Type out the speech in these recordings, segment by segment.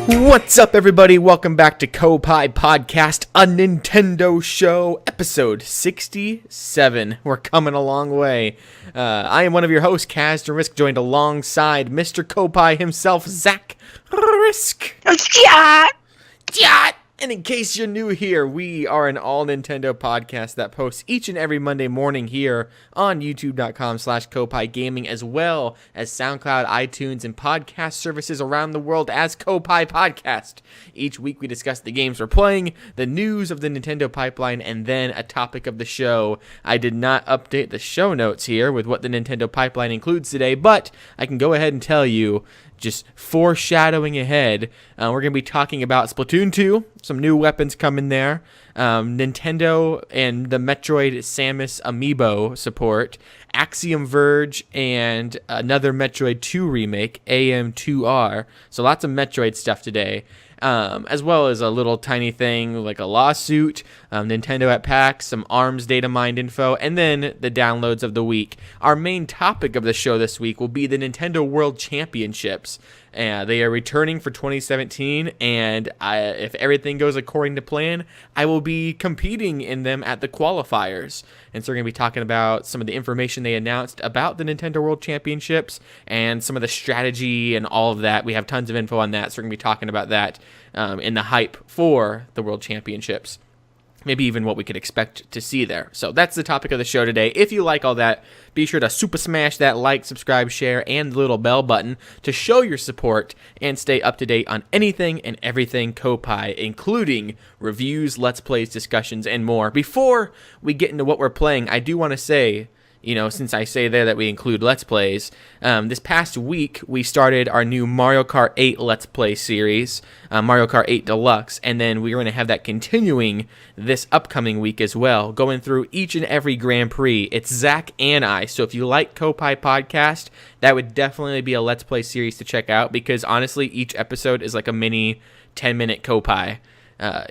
What's up, everybody? Welcome back to Koppai Podcast, a Nintendo show, episode 67. We're coming a long way. I am one of your hosts, Kaz Risk, joined alongside Mr. Koppai himself, Zach Risk. And in case you're new here, we are an all-Nintendo podcast that posts each and every Monday morning here on youtube.com/Koppai Gaming, as well as SoundCloud, iTunes, and podcast services around the world as Koppai Podcast. Each week we discuss the games we're playing, the news of the Nintendo pipeline, and then a topic of the show. I did not update the show notes here with what the Nintendo pipeline includes today, but I can go ahead and tell you, just foreshadowing ahead, we're going to be talking about Splatoon 2, some new weapons coming there, Nintendo and the Metroid Samus Amiibo support, Axiom Verge, and another Metroid 2 remake, AM2R. So lots of Metroid stuff today. As well as a little tiny thing like a lawsuit, Nintendo at PAX, some ARMS data mined info, and then the downloads of the week. Our main topic of the show this week will be the Nintendo World Championships. They are returning for 2017, and if everything goes according to plan, I will be competing in them at the Qualifiers. And so we're going to be talking about some of the information they announced about the Nintendo World Championships and some of the strategy and all of that. We have tons of info on that, so we're going to be talking about that in the hype for the World Championships. Maybe even what we could expect to see there. So that's the topic of the show today. If you like all that, be sure to super smash that like, subscribe, share, and the little bell button to show your support and stay up to date on anything and everything Koppai, including reviews, let's plays, discussions, and more. Before we get into what we're playing, I do want to say, since I say there that we include Let's Plays, this past week we started our new Mario Kart 8 Let's Play series, Mario Kart 8 Deluxe, and then we're going to have that continuing this upcoming week as well, going through each and every Grand Prix. It's Zach and I, so if you like Koppai Podcast, that would definitely be a Let's Play series to check out, because honestly, each episode is like a mini 10-minute Koppai.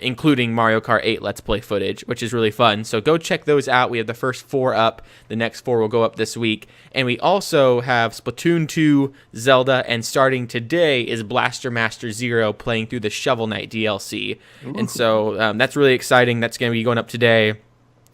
Including Mario Kart 8 Let's Play footage, which is really fun. So go check those out. We have the first 4 up. The next 4 will go up this week. And we also have Splatoon 2, Zelda, and starting today is Blaster Master Zero playing through the Shovel Knight DLC. Ooh. And so that's really exciting. That's going to be going up today.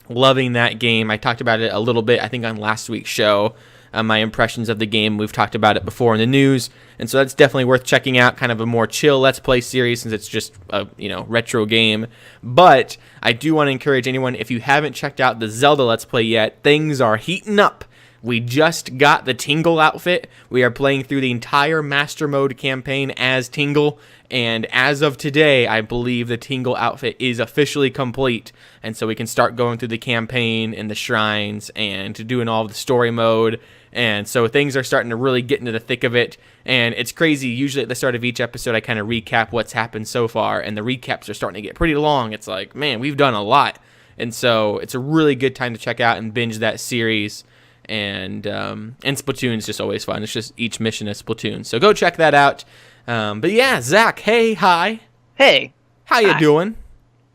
Loving that game. I talked about it a little bit, I think, on last week's show. My impressions of the game. We've talked about it before in the news, and so that's definitely worth checking out. Kind of a more chill Let's Play series since it's just a retro game. But I do want to encourage anyone, if you haven't checked out the Zelda Let's Play yet, things are heating up. We just got the Tingle outfit. We are playing through the entire Master Mode campaign as Tingle, and as of today, I believe the Tingle outfit is officially complete, and so we can start going through the campaign and the shrines and doing all of the story mode. And so things are starting to really get into the thick of it, and it's crazy. Usually at the start of each episode, I kind of recap what's happened so far, and the recaps are starting to get pretty long. It's like, man, we've done a lot, and so it's a really good time to check out and binge that series. And Splatoon's just always fun. It's just each mission is Splatoon, so go check that out. But yeah, Zach, hey, hi. Hey. How you doing?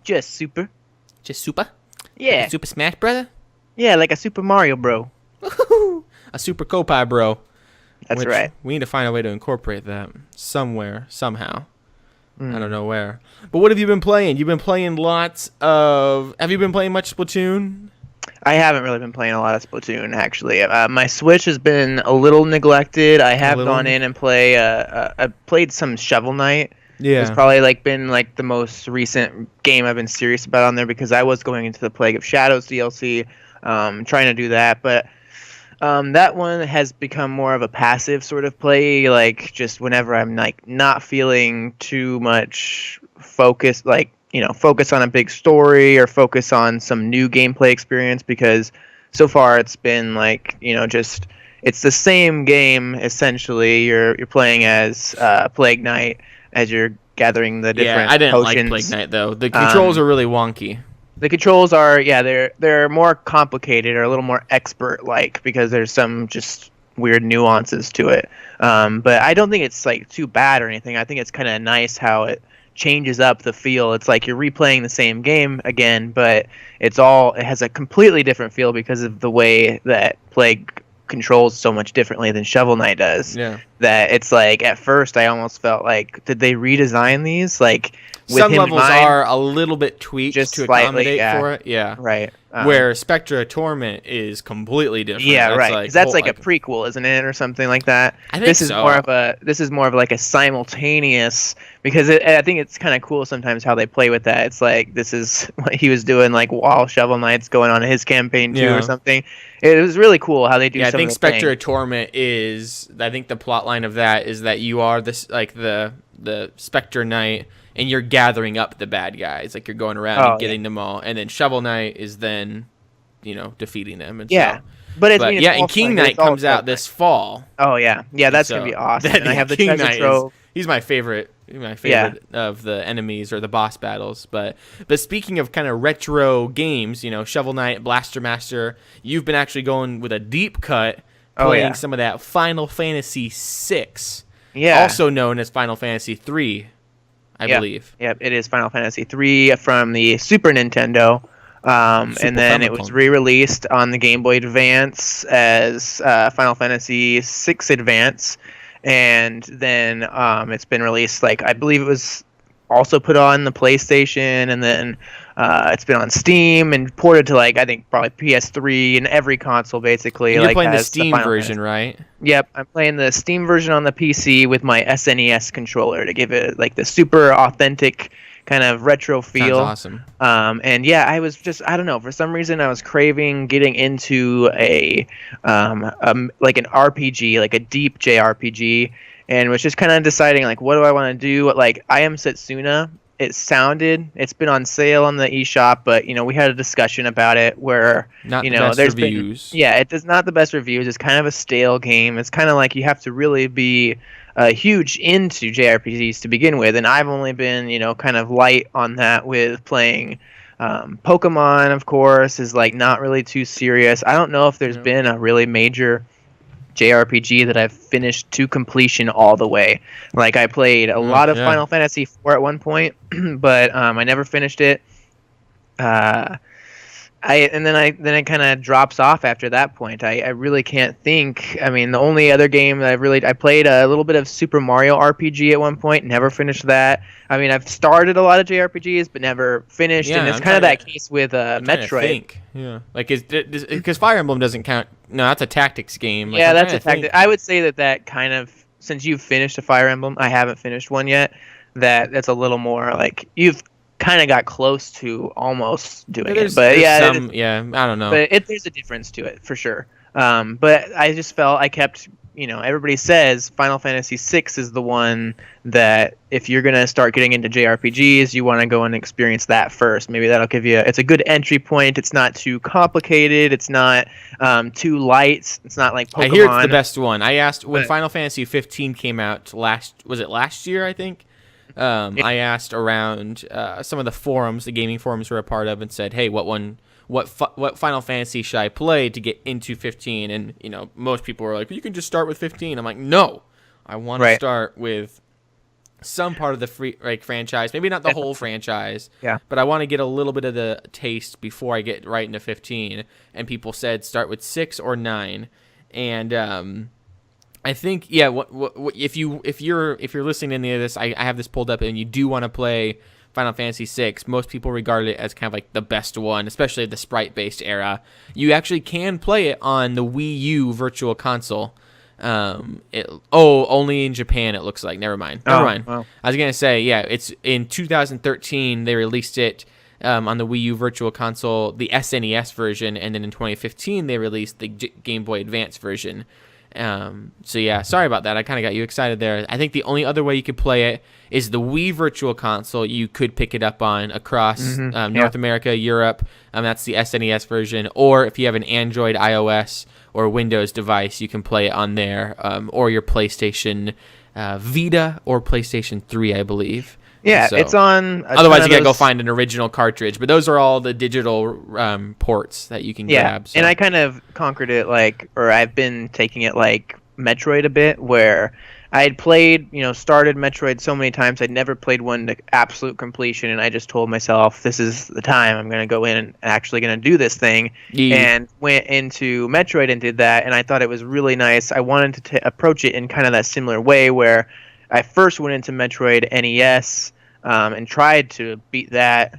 Just super. Just super? Yeah. Like a Super Smash brother? Yeah, like a Super Mario bro. A Super Koppai bro. That's right. We need to find a way to incorporate that somewhere, somehow. I don't know where. But what have you been playing? You've been playing Have you been playing much Splatoon? I haven't really been playing a lot of Splatoon, actually. My Switch has been a little neglected. I have gone in and I played some Shovel Knight. Yeah. It's probably been the most recent game I've been serious about on there, because I was going into the Plague of Shadows DLC, trying to do that, but that one has become more of a passive sort of play, just whenever I'm not feeling too much focus, focus on a big story or focus on some new gameplay experience, because so far it's been it's the same game essentially. You're playing as Plague Knight as you're gathering the different I didn't potions. like Plague Knight though. The controls are really wonky. The controls are they're more complicated or a little more expert because there's some just weird nuances to it. But I don't think it's too bad or anything. I think it's kind of nice how it changes up the feel. It's like you're replaying the same game again, but it has a completely different feel because of the way that Plague controls so much differently than Shovel Knight does. Yeah. That it's like at first I almost felt like, did they redesign these? Like with some him levels in mind, are a little bit tweaked just to slightly, accommodate for it. Yeah. Right. Where Spectra Torment is completely different. Yeah, that's right. Like, That's like a prequel, isn't it, or something like that? I think this is so. This is more of like a simultaneous, because I think it's kind of cool sometimes how they play with that. It's like this is what he was doing like while Shovel Knight's going on his campaign too, or something. It was really cool how they do. Yeah, I some think of the Spectra Torment is. I think the plot line of that is that you are this like the Spectre Knight, and you're gathering up the bad guys. Like you're going around and getting them all, and then Shovel Knight is then, defeating them. And yeah. So, but and King Knight comes out this fall. Oh yeah, that's gonna be awesome. And I have the King treasure Knight trove. He's my favorite. Of the enemies or the boss battles. But speaking of kind of retro games, Shovel Knight, Blaster Master, you've been actually going with a deep cut, playing some of that Final Fantasy VI, also known as Final Fantasy III, I believe. Yeah, it is Final Fantasy III from the Super Nintendo. And then it was re-released on the Game Boy Advance as Final Fantasy VI Advance. And then it's been released, like, I believe it was also put on the PlayStation, and then it's been on Steam and ported to, like, I think probably PS3 and every console, basically. You're like, playing the Steam version, right? Yep, I'm playing the Steam version on the PC with my SNES controller to give it, like, the super authentic kind of retro feel. Sounds awesome. And yeah, I was just, I don't know, for some reason I was craving getting into like an RPG, like a deep JRPG, and was just kind of deciding, like, what do I want to do? Like, I Am Setsuna, it's been on sale on the eShop, but we had a discussion about it where not the best there's reviews. It does not the best reviews. It's kind of a stale game. It's kind of like you have to really be huge into JRPGs to begin with, and I've only been kind of light on that with playing Pokemon. Of course, is like not really too serious. I don't know if there's been a really major JRPG that I've finished to completion all the way. Like, I played a lot of Final Fantasy IV at one point, but I never finished it. Then it kind of drops off after that point. I really can't think. I mean, the only other game that I played a little bit of Super Mario RPG at one point, never finished that. I mean, I've started a lot of JRPGs but never finished, and it's kind of that case with Metroid. Yeah, like because Fire Emblem doesn't count. No, that's a tactics game. Like, yeah, that's a tactic. I would say that kind of, since you've finished a Fire Emblem, I haven't finished one yet. That's a little more like you've kind of got close to almost doing it, but I don't know. But there's a difference to it for sure. But I just felt I kept, everybody says Final Fantasy VI is the one that if you're gonna start getting into JRPGs, you want to go and experience that first. Maybe that'll give you. It's a good entry point. It's not too complicated. It's not too light. It's not like Pokemon. I hear it's the best one. I asked when Final Fantasy 15 came out last year, I think. I asked around some of the forums, the gaming forums we're a part of, and said, "Hey, what Final Fantasy should I play to get into 15?" And most people were like, "You can just start with 15." I'm like, "No, I want to start with some part of the franchise, maybe not the whole franchise, but I want to get a little bit of the taste before I get right into 15." And people said start with 6 or 9, and I think if you're listening to any of this, I have this pulled up, and you do want to play Final Fantasy VI. Most people regard it as kind of like the best one, especially the sprite-based era. You actually can play it on the Wii U Virtual Console. Only in Japan it looks like. Never mind. Wow. I was gonna say, it's in 2013 they released it on the Wii U Virtual Console, the SNES version, and then in 2015 they released the Game Boy Advance version. Sorry about that. I kind of got you excited there. I think the only other way you could play it is the Wii Virtual Console. You could pick it up on across North America, Europe. That's the SNES version. Or if you have an Android, iOS, or Windows device, you can play it on there, or your PlayStation Vita or PlayStation 3, I believe. Yeah, so, it's on. Otherwise, you gotta go find an original cartridge. But those are all the digital ports that you can grab. So. And I kind of conquered it, or I've been taking it like Metroid a bit, where I had played, started Metroid so many times. I'd never played one to absolute completion, and I just told myself, this is the time. I'm going to go in and actually going to do this thing. Yeah. And went into Metroid and did that, and I thought it was really nice. I wanted to approach it in kind of that similar way where I first went into Metroid NES and tried to beat that,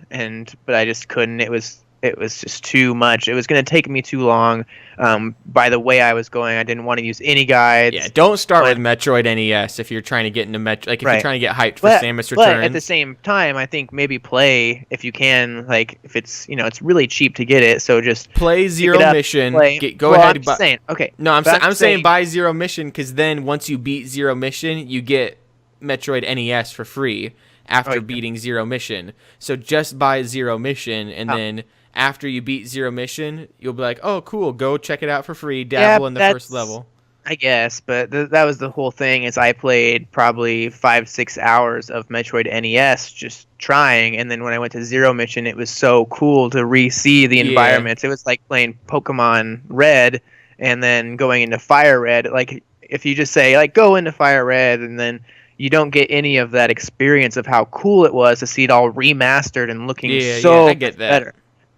but I just couldn't. It was just too much. It was going to take me too long. By the way I was going, I didn't want to use any guides. Yeah, don't start with Metroid NES if you're trying to get into if you're trying to get hyped for Samus Returns. But at the same time, I think maybe play if you can. Like if it's it's really cheap to get it, so just play Zero Mission. Go ahead. I'm saying okay. No, I'm saying buy Zero Mission because then once you beat Zero Mission, you get Metroid NES for free after beating Zero Mission. So just buy Zero Mission and then. After you beat Zero Mission, you'll be like, oh, cool, go check it out for free, dabble in the first level. I guess, but that was the whole thing is I played probably 5-6 hours of Metroid NES just trying, and then when I went to Zero Mission, it was so cool to re-see the environments. It was like playing Pokemon Red and then going into Fire Red. Like, if you just say, like, go into Fire Red, and then you don't get any of that experience of how cool it was to see it all remastered and looking I get that. Better.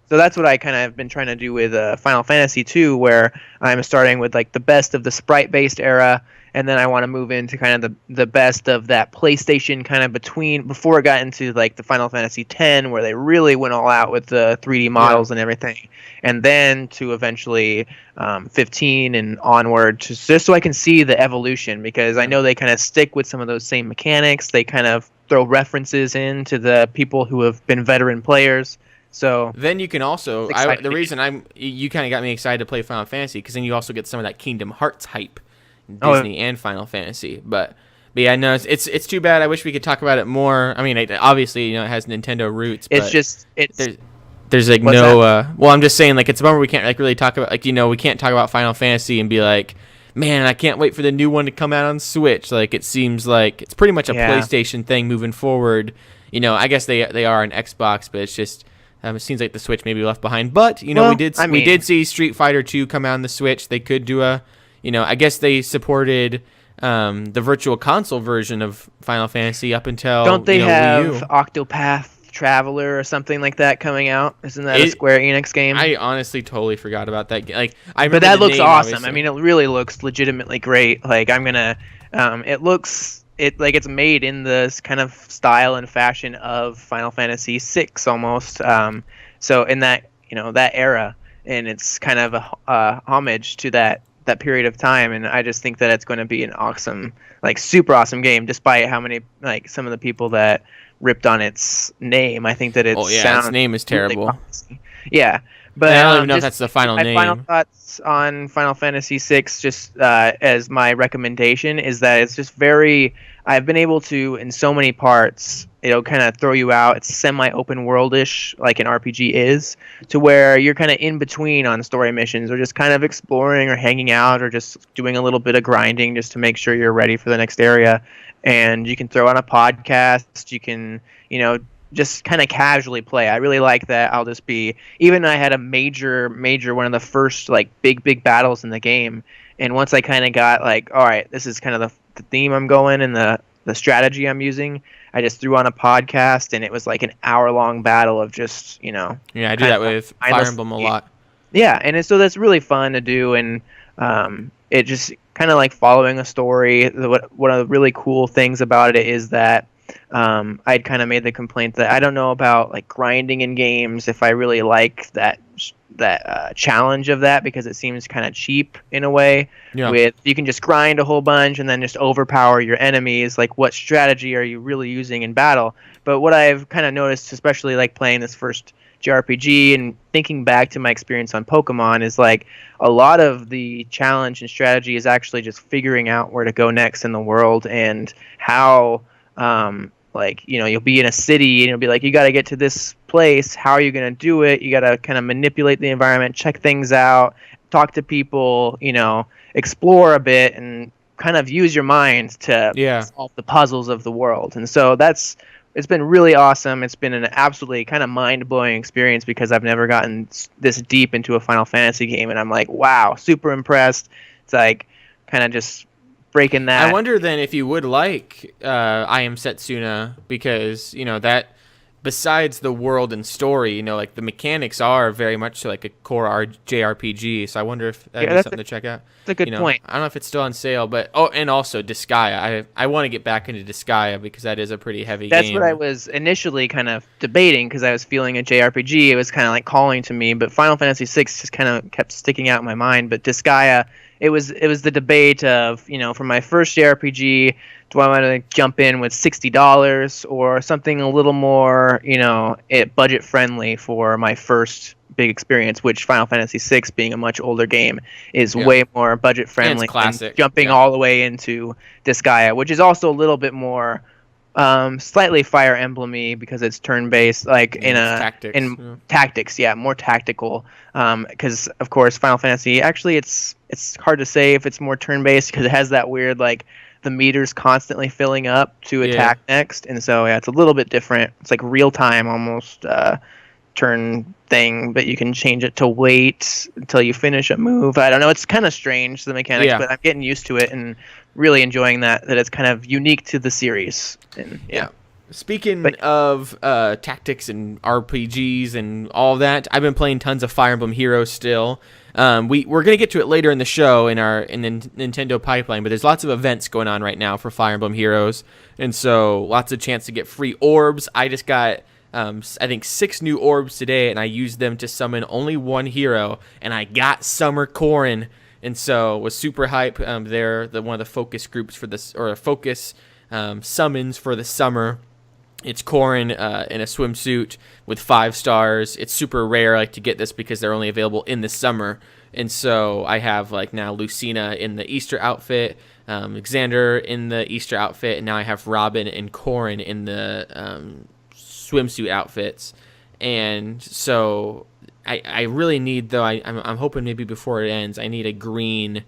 So that's what I kind of have been trying to do with Final Fantasy II, where I'm starting with like the best of the sprite-based era, and then I want to move into kind of the best of that PlayStation kind of before it got into like the Final Fantasy X, where they really went all out with the 3D models and everything, and then to eventually 15 and onward, just so I can see the evolution, because I know they kind of stick with some of those same mechanics. They kind of throw references in to the people who have been veteran players. So then you can also the reason you kind of got me excited to play Final Fantasy because then you also get some of that Kingdom Hearts hype, Disney and Final Fantasy. But yeah, no, it's too bad. I wish we could talk about it more. I mean, obviously it has Nintendo roots. But there's like no. Well, I'm just saying like it's a bummer we can't like really talk about we can't talk about Final Fantasy and be like, man, I can't wait for the new one to come out on Switch. Like it seems like it's pretty much a PlayStation thing moving forward. I guess they are an Xbox, but it's just. It seems like the Switch may be left behind, but we did see Street Fighter 2 come out on the Switch. They could do I guess they supported the Virtual Console version of Final Fantasy up until don't they have Wii U. Octopath Traveler or something like that coming out? Isn't that a Square Enix game? I honestly totally forgot about that. But that looks awesome. Obviously. I mean, it really looks legitimately great. Like I'm gonna, it looks. It's made in this kind of style and fashion of Final Fantasy VI almost. So in that that era, and it's kind of a homage to that period of time. And I just think that it's going to be an awesome, super awesome game, despite how many some of the people that ripped on its name. I think that its name is terrible. Really yeah. But I don't even know if that's the final name. My final thoughts on Final Fantasy VI, just as my recommendation, is that it's just I've been able to, in so many parts, it'll kind of throw you out. It's semi-open world-ish, like an RPG is, to where you're kind of in between on story missions, or just kind of exploring or hanging out, or just doing a little bit of grinding just to make sure you're ready for the next area. And you can throw on a podcast. You can, just kind of casually play. I really like that. I'll just be, even I had a major one of the first big battles in the game, and once I kind of got all right, this is kind of the theme I'm going and the strategy I'm using, I just threw on a podcast, and it was like an hour-long battle of just I do that with Fire Emblem a lot. Yeah, and so that's really fun to do, and it just kind of like following a story. One of the really cool things about it is that I'd kind of made the complaint that I don't know about grinding in games, if I really like that challenge of that, because it seems kind of cheap in a way. With you can just grind a whole bunch and then just overpower your enemies. What strategy are you really using in battle? But what I've kind of noticed, especially playing this first JRPG and thinking back to my experience on Pokemon, is a lot of the challenge and strategy is actually just figuring out where to go next in the world, and how you'll be in a city and you'll be you got to get to this place. How are you going to do it? You got to kind of manipulate the environment, check things out, talk to people, explore a bit, and kind of use your mind to solve the puzzles of the world. And so it's been really awesome. It's been an absolutely kind of mind-blowing experience, because I've never gotten this deep into a Final Fantasy game, and I'm wow, super impressed. It's kind of just breaking that. I wonder then if you would like I Am Setsuna, because that, besides the world and story, like the mechanics are very much like a core JRPG. So I wonder if that'd be something to check out. That's a good point. I don't know if it's still on sale, but and also Disgaea. I want to get back into Disgaea because that is a pretty heavy game. That's what I was initially kind of debating, because I was feeling a JRPG. It was kind of like calling to me, but Final Fantasy VI just kind of kept sticking out in my mind. But Disgaea, it was the debate of, for my first JRPG, do I want to jump in with $60 or something a little more, budget friendly for my first big experience, which Final Fantasy VI, being a much older game, is way more budget friendly. Classic. Jumping all the way into Disgaea, which is also a little bit more slightly Fire Emblem-y because it's turn-based, like tactics, more tactical. Because of course Final Fantasy, actually it's hard to say if it's more turn-based because it has that weird, like, the meter's constantly filling up to attack next, and so it's a little bit different. It's like real time almost turn thing, but you can change it to wait until you finish a move. I don't know, it's kind of strange, the mechanics, but I'm getting used to it and really enjoying that it's kind of unique to the series. And Speaking of tactics and RPGs and all that, I've been playing tons of Fire Emblem Heroes still. We're going to get to it later in the show in the Nintendo pipeline, but there's lots of events going on right now for Fire Emblem Heroes, and so lots of chance to get free orbs. I just got, I think, 6 new orbs today, and I used them to summon only one hero, and I got Summer Corrin, and so was super hype. They're one of the focus groups for this, or focus summons for the summer. It's Corrin in a swimsuit with 5 stars. It's super rare to get this because they're only available in the summer. And so I have now Lucina in the Easter outfit, Xander in the Easter outfit, and now I have Robin and Corrin in the swimsuit outfits. And so I really need, though, I'm hoping maybe before it ends, I need a green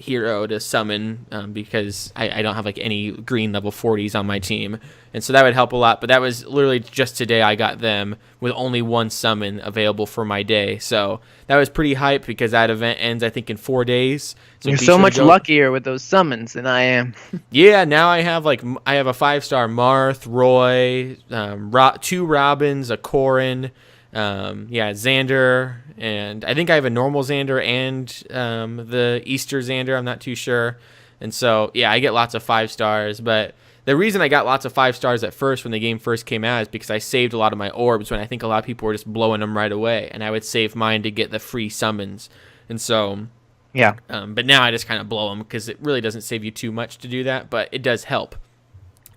hero to summon because I don't have any green level 40s on my team, and so that would help a lot. But that was literally just today I got them with only one summon available for my day, so that was pretty hype because that event ends I think in 4 days. So you're so much luckier with those summons than I am. Yeah, now I have a 5-star Marth, Roy, 2 Robins, a Corrin, Xander, and I think I have a normal Xander and the Easter Xander. I'm not too sure. And so, I get lots of 5 stars. But the reason I got lots of 5 stars at first when the game first came out is because I saved a lot of my orbs when I think a lot of people were just blowing them right away. And I would save mine to get the free summons. And so, but now I just kind of blow them because it really doesn't save you too much to do that. But it does help.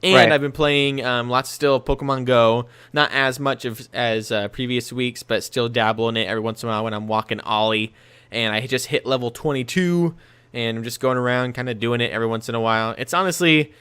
And I've been playing lots still of Pokemon Go. Not as much as previous weeks, but still dabble in it every once in a while when I'm walking Ollie. And I just hit level 22, and I'm just going around kind of doing it every once in a while. It's honestly,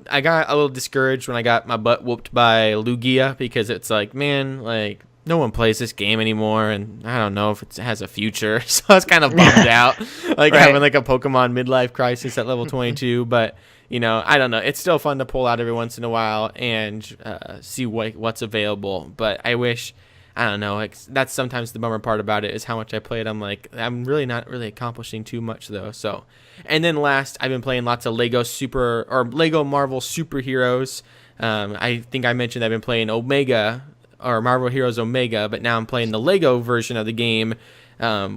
I got a little discouraged when I got my butt whooped by Lugia because it's no one plays this game anymore, and I don't know if it has a future. So I was kind of bummed out, having a Pokemon midlife crisis at level 22, but... I don't know. It's still fun to pull out every once in a while and see what's available. But I wish, I don't know. That's sometimes the bummer part about it is how much I play it. I'm really not really accomplishing too much though. So, and then last, I've been playing lots of Lego Marvel superheroes. I think I mentioned I've been playing Omega or Marvel Heroes Omega, but now I'm playing the Lego version of the game.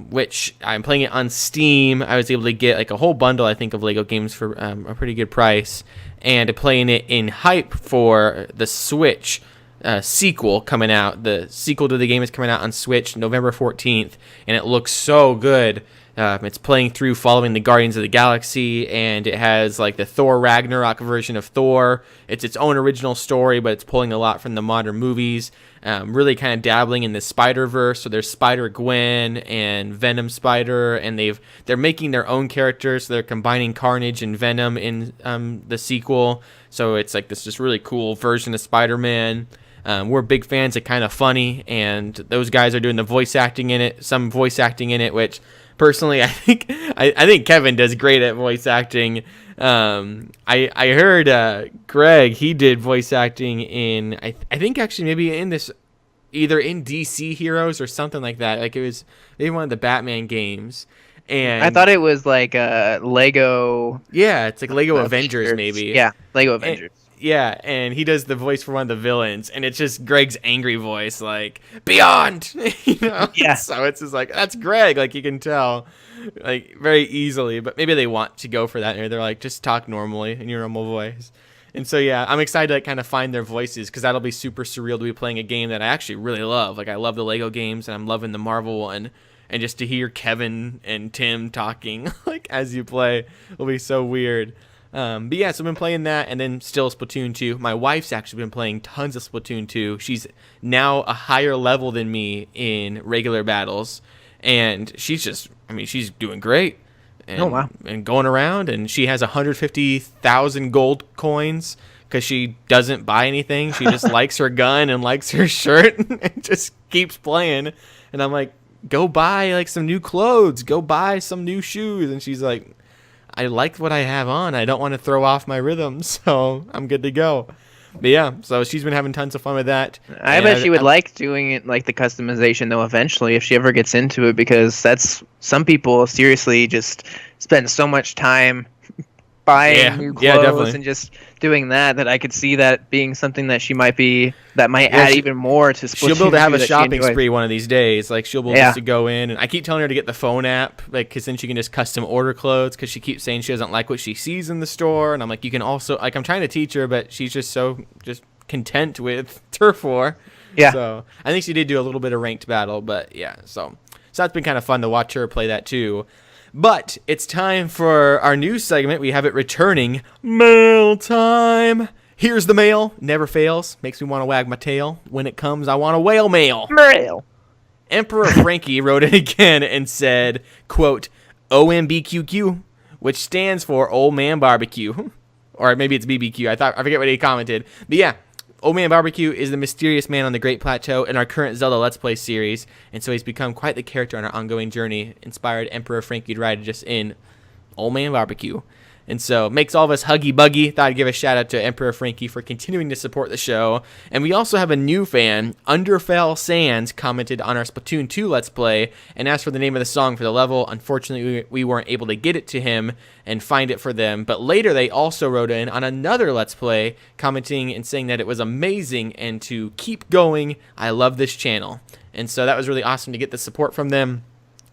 Which I'm playing it on Steam. I was able to get a whole bundle, I think, of Lego games for a pretty good price, and playing it in hype for the Switch sequel coming out. The sequel to the game is coming out on Switch November 14th, and it looks so good. It's playing through following the Guardians of the Galaxy, and it has the Thor Ragnarok version of Thor. It's its own original story, but it's pulling a lot from the modern movies. Really kind of dabbling in the Spider-Verse. So there's Spider-Gwen and Venom Spider, and they're making their own characters. So they're combining Carnage and Venom in the sequel. So it's this just really cool version of Spider-Man. We're big fans of Kind of Funny, and those guys are doing the voice acting in it. Some voice acting in it, which personally I think Kevin does great at voice acting. I heard Greg, he did voice acting in I think actually maybe in this, either in DC Heroes or something like that. It was maybe one of the Batman games. And I thought it was like Lego. Yeah, it's like Lego Avengers, maybe. Yeah, Lego Avengers. Yeah, and he does the voice for one of the villains, and it's just Greg's angry voice, like, Beyond! Yeah. So it's just like, that's Greg, like, you can tell, like, very easily, but maybe they want to go for that, and they're like, just talk normally in your normal voice. And so, yeah, I'm excited to like, kind of find their voices, because that'll be super surreal to be playing a game that I actually really love. Like, I love the Lego games, and I'm loving the Marvel one, and just to hear Kevin and Tim talking, like, as you play will be so weird. But yeah, so I've been playing that, and then still Splatoon 2. My wife's actually been playing tons of Splatoon 2. She's now a higher level than me in regular battles, and she's doing great. And, oh, wow. And going around, and she has 150,000 gold coins because she doesn't buy anything. She just likes her gun and likes her shirt and just keeps playing. And I'm like, go buy like some new clothes, go buy some new shoes. And she's like, I like what I have on. I don't want to throw off my rhythm, so I'm good to go. But yeah, so she's been having tons of fun with that. I bet she would like doing it, like the customization, though, eventually, if she ever gets into it, because that's some people seriously just spend so much time buying new clothes and just doing that I could see that being something that she might add even more to Splatoon. She'll be able to have a shopping spree one of these days. Like, she'll be able to go in, and I keep telling her to get the phone app, like, because then she can just custom order clothes, because she keeps saying she doesn't like what she sees in the store. And I'm like, you can also, like, I'm trying to teach her, but she's just so content with Turf War. Yeah. So I think she did do a little bit of ranked battle, but yeah, so that's been kind of fun to watch her play that too. But it's time for our news segment. We have it returning. Mail time. Here's the mail. Never fails. Makes me want to wag my tail. When it comes, I want a whale mail. Mail. Emperor Frankie wrote it again and said, quote, OMBQQ, which stands for Old Man Barbecue. Or maybe it's BBQ. I forget what he commented. But yeah, Old Man Barbecue is the mysterious man on the Great Plateau in our current Zelda Let's Play series, and so he's become quite the character on our ongoing journey, inspired Emperor Frankie to ride just in Old Man Barbecue. And so makes all of us huggy buggy. Thought I'd give a shout out to Emperor Frankie for continuing to support the show. And we also have a new fan, Underfell Sands, commented on our Splatoon 2 Let's Play and asked for the name of the song for the level. Unfortunately, we weren't able to get it to him and find it for them. But later they also wrote in on another Let's Play, commenting and saying that it was amazing and to keep going. I love this channel. And so that was really awesome to get the support from them.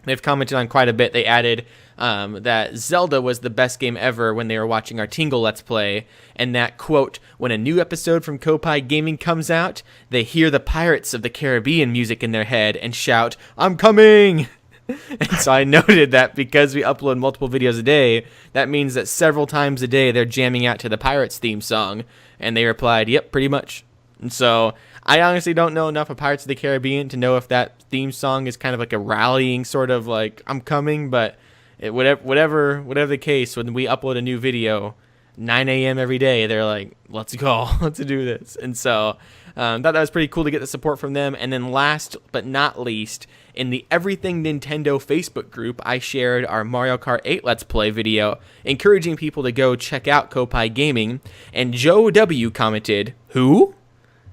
They've commented on quite a bit. They added that Zelda was the best game ever when they were watching our Tingle Let's Play, and that, quote, when a new episode from Koppai Gaming comes out, they hear the Pirates of the Caribbean music in their head and shout, I'm coming! And so I noted that because we upload multiple videos a day, that means that several times a day they're jamming out to the Pirates theme song, and they replied, yep, pretty much. And so I honestly don't know enough of Pirates of the Caribbean to know if that theme song is kind of like a rallying sort of like, I'm coming, but whatever the case, when we upload a new video, 9 a.m. every day, they're like, let's go, let's do this. And so thought that was pretty cool to get the support from them. And then last but not least, in the Everything Nintendo Facebook group, I shared our Mario Kart 8 Let's Play video, encouraging people to go check out Koppai Gaming. And Joe W. commented, who?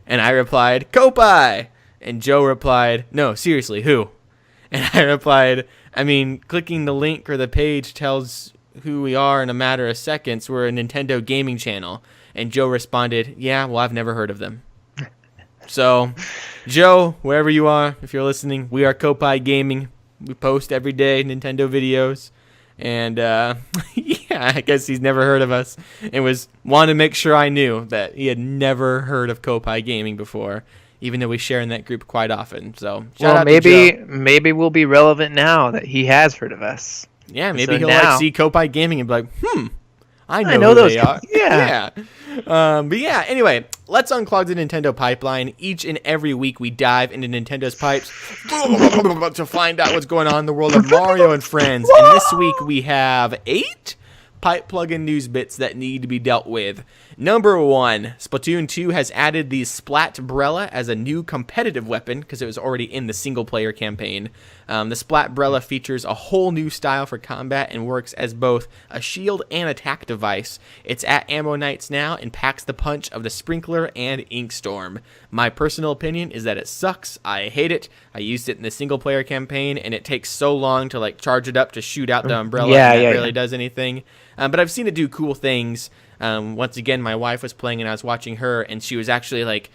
And I replied, Koppai! And Joe replied, no, seriously, who? And I replied, I mean, clicking the link or the page tells who we are in a matter of seconds. We're a Nintendo gaming channel. And Joe responded, yeah, well, I've never heard of them. So, Joe, wherever you are, if you're listening, we are Koppai Gaming. We post every day Nintendo videos. And, yeah, I guess he's never heard of us. And wanted to make sure I knew that he had never heard of Koppai Gaming before, even though we share in that group quite often. So, shout out to Joe. Maybe we'll be relevant now that he has heard of us. Yeah, maybe he'll like see Koppai Gaming and be like, I know who those they are. Yeah. But yeah, anyway, let's unclog the Nintendo pipeline. Each and every week we dive into Nintendo's pipes to find out what's going on in the world of Mario and friends. And this week we have 8 pipe plug-in news bits that need to be dealt with. Number 1, Splatoon 2 has added the Splatbrella as a new competitive weapon because it was already in the single-player campaign. The Splatbrella features a whole new style for combat and works as both a shield and attack device. It's at Ammo Nights now and packs the punch of the Sprinkler and Inkstorm. My personal opinion is that it sucks. I hate it. I used it in the single-player campaign, and it takes so long to like charge it up to shoot out the umbrella, and that really does anything. But I've seen it do cool things. Once again, my wife was playing, and I was watching her, and she was actually like,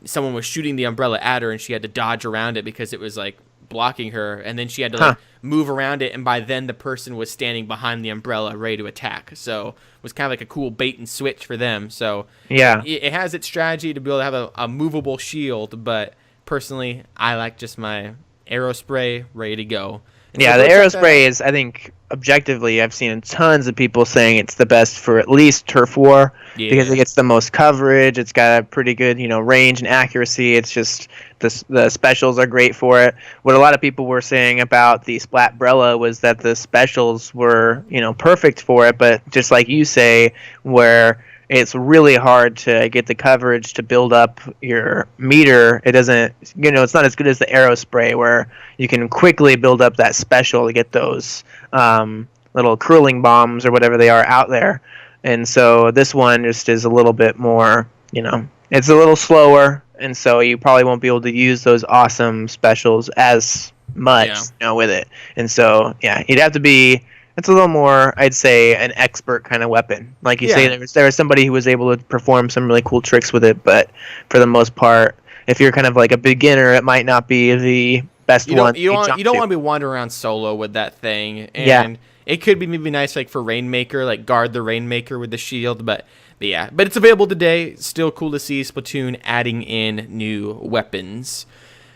someone was shooting the umbrella at her, and she had to dodge around it because it was like blocking her, and then she had to like move around it, and by then the person was standing behind the umbrella ready to attack. So it was kind of like a cool bait and switch for them. So yeah, it has its strategy to be able to have a movable shield, but personally I like just my arrow spray ready to go. And yeah, the arrow spray is, I think, objectively, I've seen tons of people saying it's the best for at least turf war because it gets the most coverage. It's got a pretty good, range and accuracy. It's just the specials are great for it. What a lot of people were saying about the Splatbrella was that the specials were, perfect for it, but just like you say, where it's really hard to get the coverage to build up your meter. It doesn't, it's not as good as the arrow spray where you can quickly build up that special to get those little curling bombs or whatever they are out there. And so this one just is a little bit more, it's a little slower. And so you probably won't be able to use those awesome specials as much, with it. And so, you'd have to be, it's a little more, I'd say, an expert kind of weapon. Like you say, there was somebody who was able to perform some really cool tricks with it, but for the most part, if you're kind of like a beginner, it might not be the best one. You don't want to be wandering around solo with that thing. And it could be maybe nice like for Rainmaker, like guard the Rainmaker with the shield, but it's available today. Still cool to see Splatoon adding in new weapons.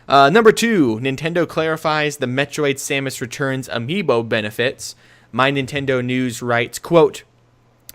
Number 2, Nintendo clarifies the Metroid Samus Returns amiibo benefits. My Nintendo News writes, quote,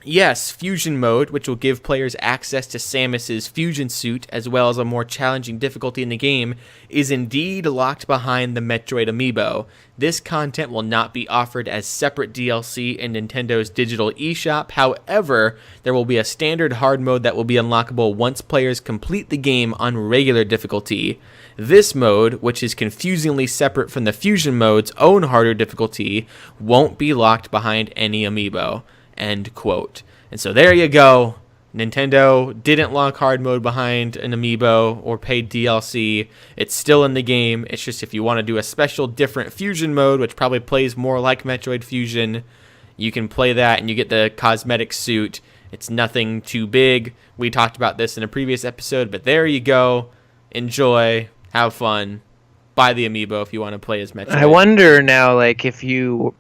"Yes, Fusion Mode, which will give players access to Samus's fusion suit as well as a more challenging difficulty in the game, is indeed locked behind the Metroid amiibo. This content will not be offered as separate DLC in Nintendo's digital eShop. However, there will be a standard hard mode that will be unlockable once players complete the game on regular difficulty. This mode, which is confusingly separate from the Fusion Mode's own harder difficulty, won't be locked behind any amiibo." End quote. And so there you go. Nintendo didn't lock hard mode behind an amiibo or paid DLC. It's still in the game. It's just if you want to do a special different Fusion mode, which probably plays more like Metroid Fusion, you can play that and you get the cosmetic suit. It's nothing too big. We talked about this in a previous episode, but there you go. Enjoy. Have fun. Buy the amiibo if you want to play as Metroid. I wonder now, like, if you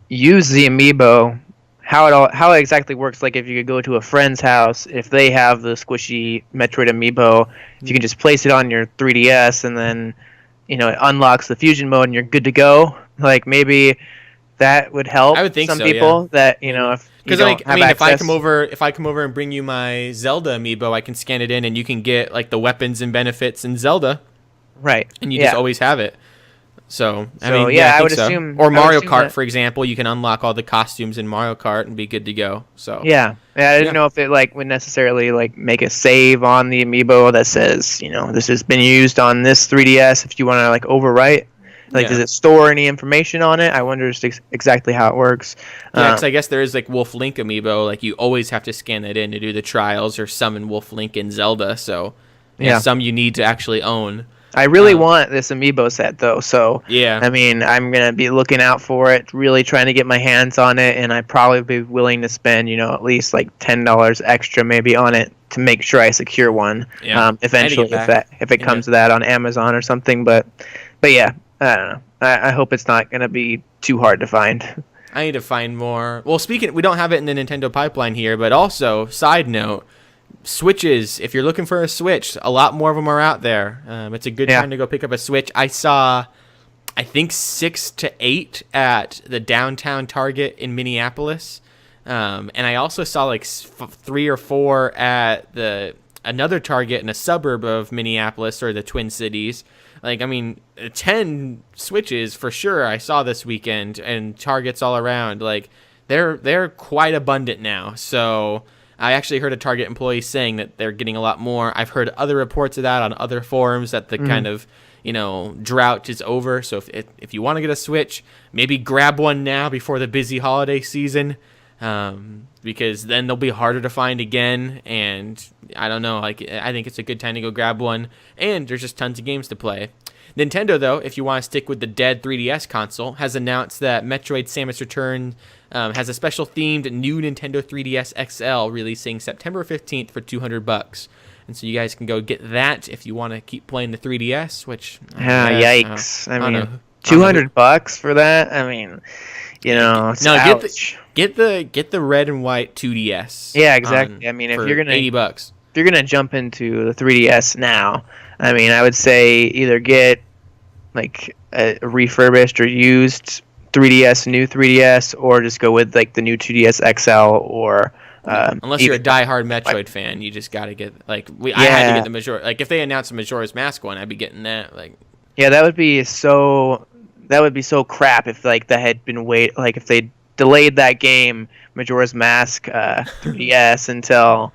use the amiibo, how it exactly works. Like, if you could go to a friend's house, if they have the squishy Metroid amiibo, if you can just place it on your 3DS and then, it unlocks the fusion mode and you're good to go. Like, maybe that would help. I would think some people that if because if I come over and bring you my Zelda amiibo, I can scan it in and you can get like the weapons and benefits in Zelda. Right. And you just always have it. So I would assume. Or Mario Kart, for example, you can unlock all the costumes in Mario Kart and be good to go. So I didn't know if it would necessarily make a save on the amiibo that says this has been used on this 3DS. If you want to overwrite, does it store any information on it? I wonder just exactly how it works. Yeah, because I guess there is Wolf Link amiibo. Like you always have to scan that in to do the trials or summon Wolf Link in Zelda. So some you need to actually own. I really want this amiibo set, though, so I'm going to be looking out for it, really trying to get my hands on it, and I'd probably be willing to spend, at least $10 extra maybe on it to make sure I secure one eventually if it comes to that on Amazon or something, but I don't know. I hope it's not going to be too hard to find. I need to find more. Well, we don't have it in the Nintendo pipeline here, but also, side note, Switches, if you're looking for a Switch, a lot more of them are out there. It's a good time to go pick up a Switch. I saw, I think 6 to 8 at the downtown Target in Minneapolis, and I also saw 3 or 4 at another Target in a suburb of Minneapolis or the Twin Cities. 10 Switches for sure I saw this weekend, and Targets all around. they're quite abundant now. So I actually heard a Target employee saying that they're getting a lot more. I've heard other reports of that on other forums that the kind of drought is over. So if you want to get a Switch, maybe grab one now before the busy holiday season, because then they'll be harder to find again. And I don't know, I think it's a good time to go grab one. And there's just tons of games to play. Nintendo, though, if you want to stick with the dead 3DS console, has announced that Metroid Samus Return has a special themed new Nintendo 3DS XL releasing September 15th for $200. And so you guys can go get that if you want to keep playing the 3DS, which... yikes. I mean, $200 for that? I mean, get the red and white 2DS. Yeah, exactly. I mean, if you're gonna $80. If you're gonna jump into the 3DS now, I mean, I would say either get like a refurbished or used 3DS, new 3DS, or just go with like the new 2DS XL or. Unless you're a diehard Metroid fan, you just gotta get I had to get the Major. Like if they announced a Majora's Mask one, I'd be getting that. Like, yeah, that would be so crap if like that had been if they delayed that game Majora's Mask 3DS until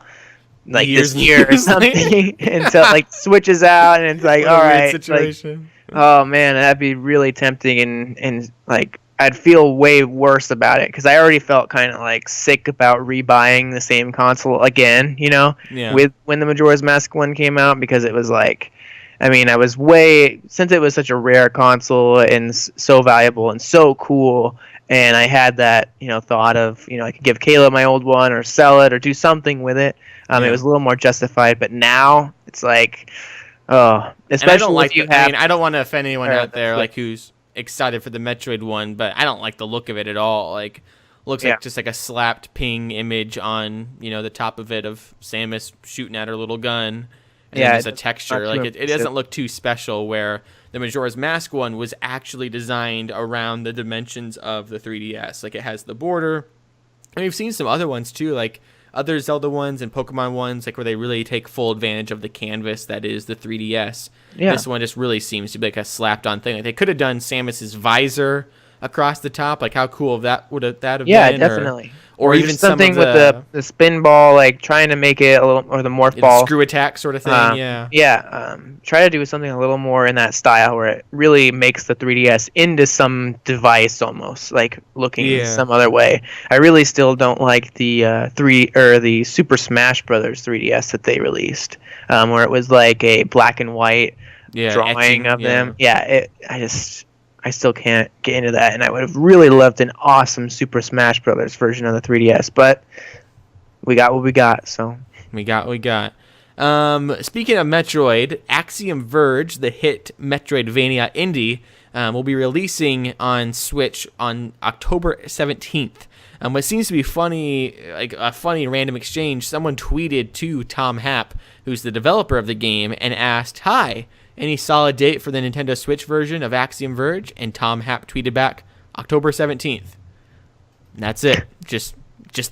like this year or something until like switches out and it's like all right situation. Oh man, that'd be really tempting and like I'd feel way worse about it because I already felt kind of like sick about rebuying the same console again, with when the Majora's Mask one came out, because it was like, I mean, I was since it was such a rare console and so valuable and so cool, and I had that, thought of, I could give Kayla my old one or sell it or do something with it. It was a little more justified, but now it's like, especially I don't want to offend anyone out there like who's excited for the Metroid one, but I don't like the look of it at all. Like, looks like just like a slapped ping image on the top of it of Samus shooting at her little gun, and there's a texture. Like it doesn't look too special. Where the Majora's Mask one was actually designed around the dimensions of the 3DS. Like it has the border, and we've seen some other ones too, like other Zelda ones and Pokemon ones, like where they really take full advantage of the canvas that is the 3DS. Yeah. This one just really seems to be like a slapped-on thing. Like they could have done Samus's visor across the top. Like how cool that would have been? Yeah, definitely. Or even something with the spin ball, like trying to make it a little, or the morph ball, screw attack sort of thing. Try to do something a little more in that style where it really makes the 3DS into some device almost, like looking some other way. I really still don't like the Super Smash Brothers 3DS that they released, where it was like a black and white drawing of them. Yeah, I still can't get into that, and I would have really loved an awesome Super Smash Brothers version of the 3DS, but we got what we got, so. We got what we got. Speaking of Metroid, Axiom Verge, the hit Metroidvania indie, will be releasing on Switch on October 17th. What seems to be funny, like a funny random exchange, someone tweeted to Tom Happ, who's the developer of the game, and asked, "Hi, any solid date for the Nintendo Switch version of Axiom Verge?" And Tom Happ tweeted back, October 17th. And that's it. Just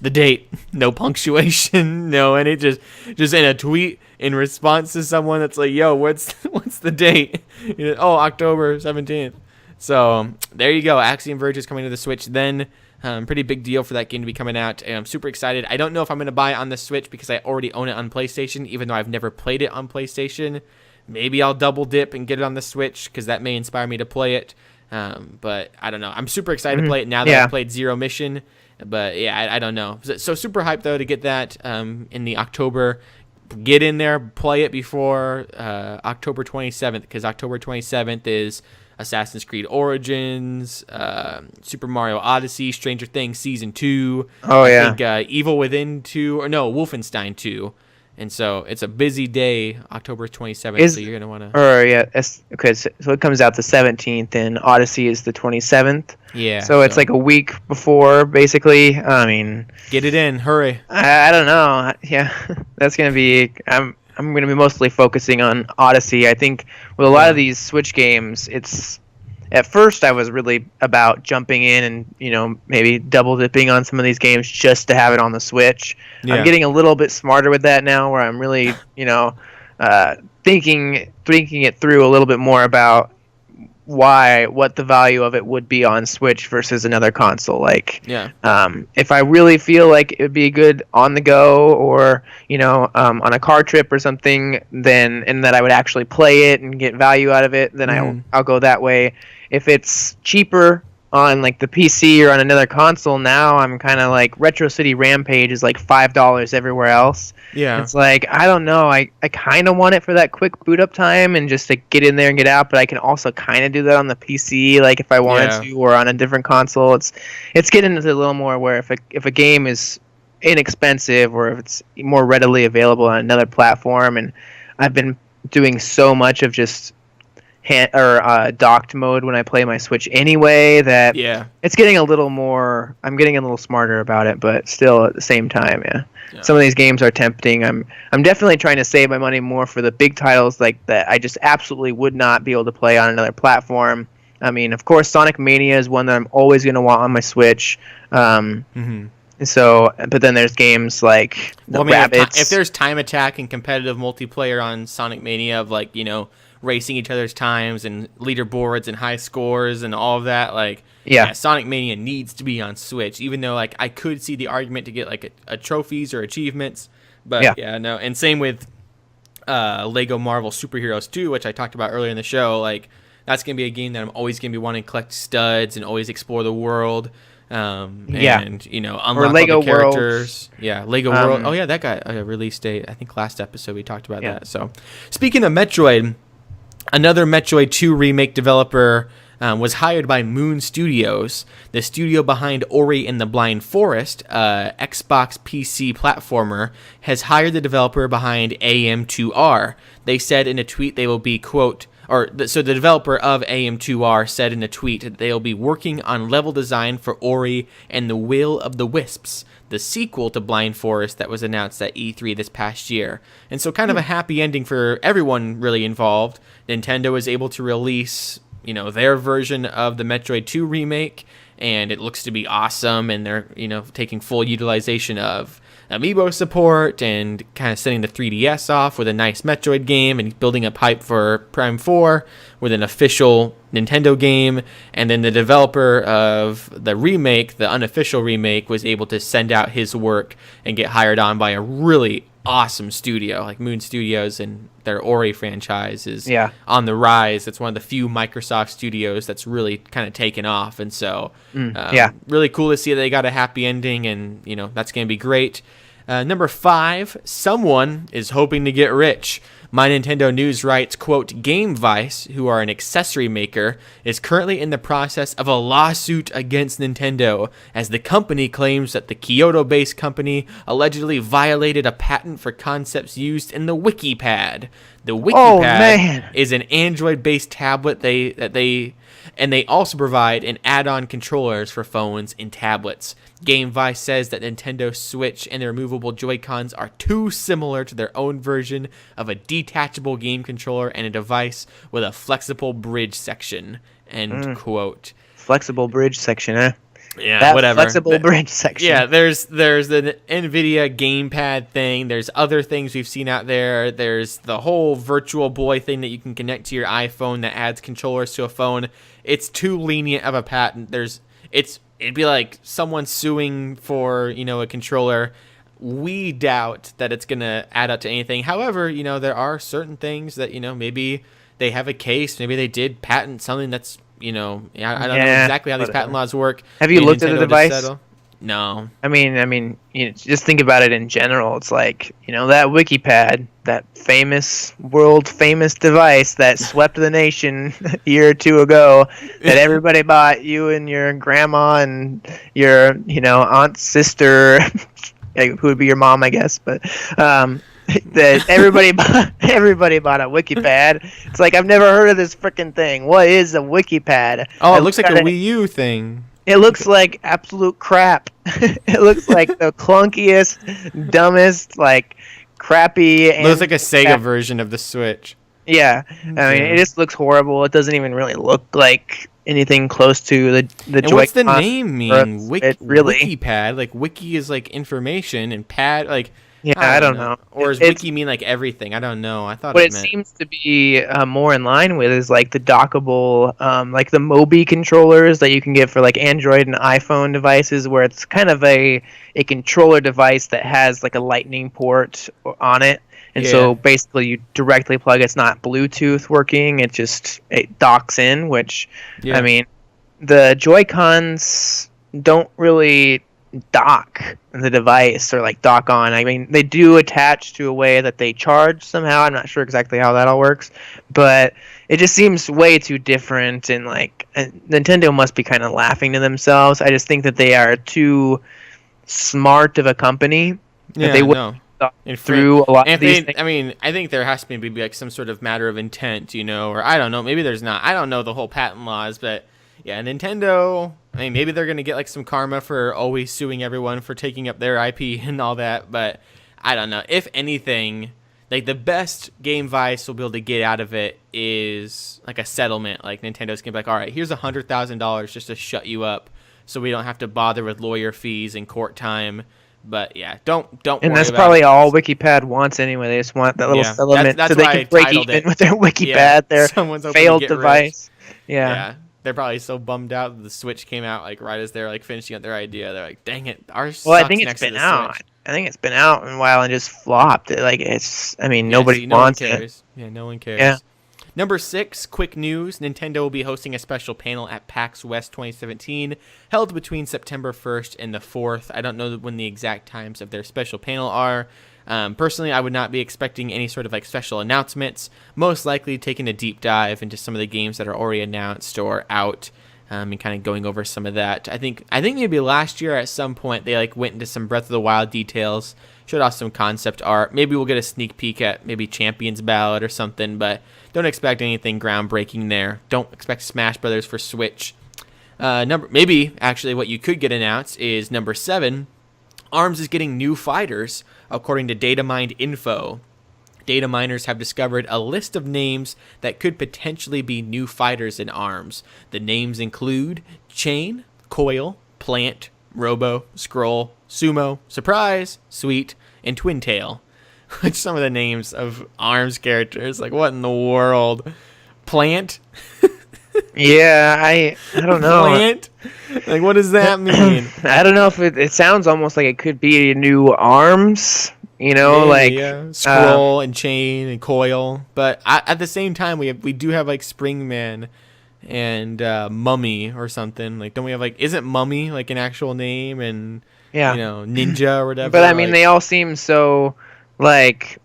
the date. No punctuation. No, and it just in a tweet in response to someone that's like, yo, what's the date? October 17th. So there you go. Axiom Verge is coming to the Switch then. Pretty big deal for that game to be coming out. And I'm super excited. I don't know if I'm going to buy it on the Switch because I already own it on PlayStation, even though I've never played it on PlayStation. Maybe I'll double dip and get it on the Switch because that may inspire me to play it. But I don't know. I'm super excited to play it now that I've played Zero Mission. But yeah, I don't know. So super hyped though to get that in the October. Get in there, play it before October 27th, because October 27th is Assassin's Creed Origins, Super Mario Odyssey, Stranger Things Season 2. I think Evil Within 2, or no, Wolfenstein 2. And so it's a busy day, October 27th, so you're going to want to... Okay, so it comes out the 17th, and Odyssey is the 27th. Yeah. So it's like a week before, basically. I mean... Get it in, hurry. I don't know. Yeah, that's going to be... I'm going to be mostly focusing on Odyssey. I think with a lot of these Switch games, it's... At first, I was really about jumping in and, maybe double dipping on some of these games just to have it on the Switch. Yeah. I'm getting a little bit smarter with that now, where I'm really, thinking it through a little bit more about what the value of it would be on Switch versus another console. Like, yeah, if I really feel like it would be good on the go, or on a car trip or something, and that I would actually play it and get value out of it, then I'll go that way. If it's cheaper on like the PC or on another console, now I'm kind of like Retro City Rampage is like $5 everywhere else. Yeah, it's like, I don't know, I kind of want it for that quick boot up time and just to get in there and get out, but I can also kind of do that on the PC, like if I wanted to, or on a different console. It's getting into a little more where if a game is inexpensive, or if it's more readily available on another platform, and I've been doing so much of just docked mode when I play my Switch anyway, that it's getting a little more. I'm getting a little smarter about it, but still at the same time, some of these games are tempting. I'm definitely trying to save my money more for the big titles like that I just absolutely would not be able to play on another platform. I mean, of course, Sonic Mania is one that I'm always going to want on my Switch. So, but then there's games like Rabbids. If there's time attack and competitive multiplayer on Sonic Mania of like, racing each other's times and leaderboards and high scores and all of that, like Sonic Mania needs to be on Switch, even though like I could see the argument to get like a trophies or achievements, but no. And same with Lego Marvel Superheroes 2, which I talked about earlier in the show. Like, that's gonna be a game that I'm always gonna be wanting to collect studs and always explore the world, and unlock or Lego all the characters. Worlds. Lego World. Oh yeah, that got a release date. I think last episode we talked about that. So speaking of Metroid, another Metroid 2 remake developer was hired by Moon Studios, the studio behind Ori and the Blind Forest. Xbox PC platformer has hired the developer behind AM2R. They said in a tweet they will be, quote, so the developer of AM2R said in a tweet that they'll be working on level design for Ori and the Will of the Wisps, the sequel to Blind Forest that was announced at E3 this past year. And so kind of a happy ending for everyone really involved. Nintendo was able to release, their version of the Metroid 2 remake, and it looks to be awesome, and they're, taking full utilization of Amiibo support and kind of setting the 3DS off with a nice Metroid game and building up hype for Prime 4 with an official Nintendo game. And then the developer of the remake, the unofficial remake, was able to send out his work and get hired on by a really awesome studio like Moon Studios, and their Ori franchise is on the rise. It's one of the few Microsoft studios that's really kind of taken off, and so really cool to see that they got a happy ending, and that's going to be great. Number 5, someone is hoping to get rich. My Nintendo News writes, quote, Game Vice, who are an accessory maker, is currently in the process of a lawsuit against Nintendo, as the company claims that the Kyoto-based company allegedly violated a patent for concepts used in the WikiPad. The WikiPad is an Android-based tablet and they also provide an add-on controllers for phones and tablets. Game Vice says that Nintendo Switch and the removable Joy-Cons are too similar to their own version of a detachable game controller and a device with a flexible bridge section. End quote. Flexible bridge section, eh? Yeah, that whatever. Flexible bridge section. Yeah, there's the NVIDIA gamepad thing. There's other things we've seen out there. There's the whole Virtual Boy thing that you can connect to your iPhone that adds controllers to a phone. It's too lenient of a patent. It'd be like someone suing for, a controller. We doubt that it's going to add up to anything. However, there are certain things that, maybe they have a case. Maybe they did patent something that's, I don't know exactly how these patent laws work. Have you looked at the device? No. I mean, just think about it in general. It's like, that WikiPad, that world famous device that swept the nation a year or two ago, that everybody bought, you and your grandma and your, aunt, sister, who would be your mom, I guess, but that everybody bought a WikiPad. It's like, I've never heard of this freaking thing. What is a WikiPad? Oh, it looks like a Wii U thing. It looks like absolute crap. It looks like the clunkiest, dumbest, like crappy. It looks like a Sega version of the Switch. Yeah, I mean, it just looks horrible. It doesn't even really look like anything close to the and Joy-Con. What's the name mean? Really? WikiPad. Like wiki is like information, and pad like Yeah, I don't know. Or does wiki mean like everything? I don't know. I thought what it meant... seems to be more in line with is like the dockable, like the Mobi controllers that you can get for like Android and iPhone devices, where it's kind of a controller device that has like a lightning port on it. And so basically you directly plug, it's not Bluetooth working, it docks in, which, I mean, the Joy-Cons don't really dock the device or like dock on. I mean, they do attach to a way that they charge somehow. I'm not sure exactly how that all works, but it just seems way too different, and like Nintendo must be kind of laughing to themselves. I just think that they are too smart of a company that they wouldn't through a lot of these things. I mean, I think there has to be like some sort of matter of intent, or I don't know, maybe there's not. I don't know the whole patent laws, but yeah, Nintendo, I mean, maybe they're going to get like some karma for always suing everyone for taking up their IP and all that, but I don't know. If anything, like the best Game Vice will be able to get out of it is like a settlement. Like Nintendo's going to be like, all right, here's $100,000 just to shut you up so we don't have to bother with lawyer fees and court time. But yeah, don't and that's probably all WikiPad wants anyway. They just want that little settlement that's so they can break even with their WikiPad, their failed device. Yeah. They're probably so bummed out that the Switch came out like right as they're like finishing up their idea. They're like, "Dang it, ours sucks." Well, I think it's been out. I think it's been out in a while and just flopped. Like nobody wants it. Yeah, no one cares. Yeah. Number 6, quick news. Nintendo will be hosting a special panel at PAX West 2017, held between September 1st and the 4th. I don't know when the exact times of their special panel are. Personally, I would not be expecting any sort of like special announcements. Most likely taking a deep dive into some of the games that are already announced or out, and kind of going over some of that. I think maybe last year at some point they like went into some Breath of the Wild details, showed off some concept art. Maybe we'll get a sneak peek at maybe Champions Ballad or something, but don't expect anything groundbreaking there. Don't expect Smash Brothers for Switch. Maybe actually what you could get announced is number 7. ARMS is getting new fighters, according to Datamined Info. Data miners have discovered a list of names that could potentially be new fighters in ARMS. The names include Chain, Coil, Plant, Robo, Scroll, Sumo, Surprise, Sweet, and Twintail. Which some of the names of ARMS characters, like what in the world? Plant? Yeah, I don't know. Plant? Like, what does that mean? I don't know if it sounds almost like it could be a new ARMS, Scroll and Chain and Coil. But at the same time, we do have like Springman and Mummy or something. Like, don't we have like, isn't Mummy like an actual name? And Ninja or whatever. But I mean, they all seem so like.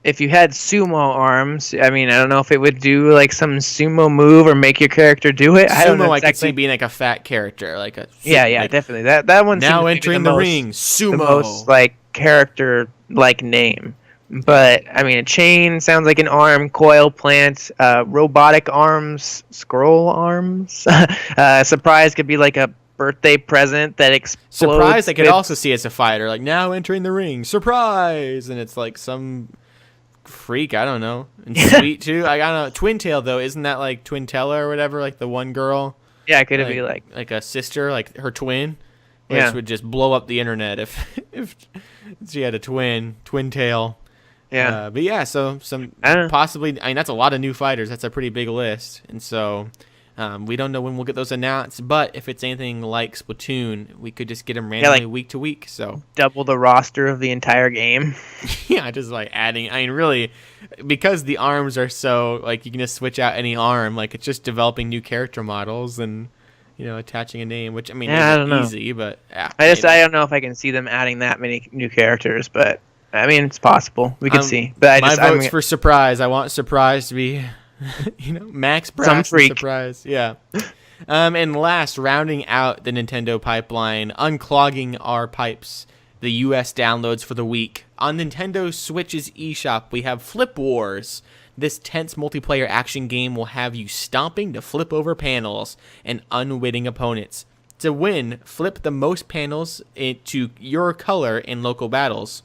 If you had sumo arms, I mean, I don't know if it would do like some sumo move or make your character do it. I don't know exactly. I could see being like a fat character, like a definitely. That one now entering the ring, sumo, the most like character like name. But I mean, a chain sounds like an arm, coil, plant, robotic arms, scroll arms. Surprise could be like a birthday present that explodes. Surprise, I could also see as a fighter, like now entering the ring, surprise, and it's like some freak, I don't know. And Sweet too. I don't know. Twintail though, isn't that like Twintella or whatever, like the one girl? Yeah, could it be like a sister, like her twin? Which would just blow up the internet if she had a Twintail. Yeah. But yeah, so some possibly, I mean, that's a lot of new fighters. That's a pretty big list. And so we don't know when we'll get those announced, but if it's anything like Splatoon, we could just get them randomly week to week. So double the roster of the entire game. Yeah, just like adding. I mean, really, because the arms are so like you can just switch out any arm. Like it's just developing new character models and attaching a name, which I mean, I don't know. Easy, but yeah. I don't know if I can see them adding that many new characters, but I mean, it's possible. We could see. But my vote's for Surprise. I want Surprise to be. Max Brass Surprise. Yeah. And last, rounding out the Nintendo pipeline, unclogging our pipes, the US downloads for the week. On Nintendo Switch's eShop, we have Flip Wars. This tense multiplayer action game will have you stomping to flip over panels and unwitting opponents. To win, flip the most panels into your color in local battles,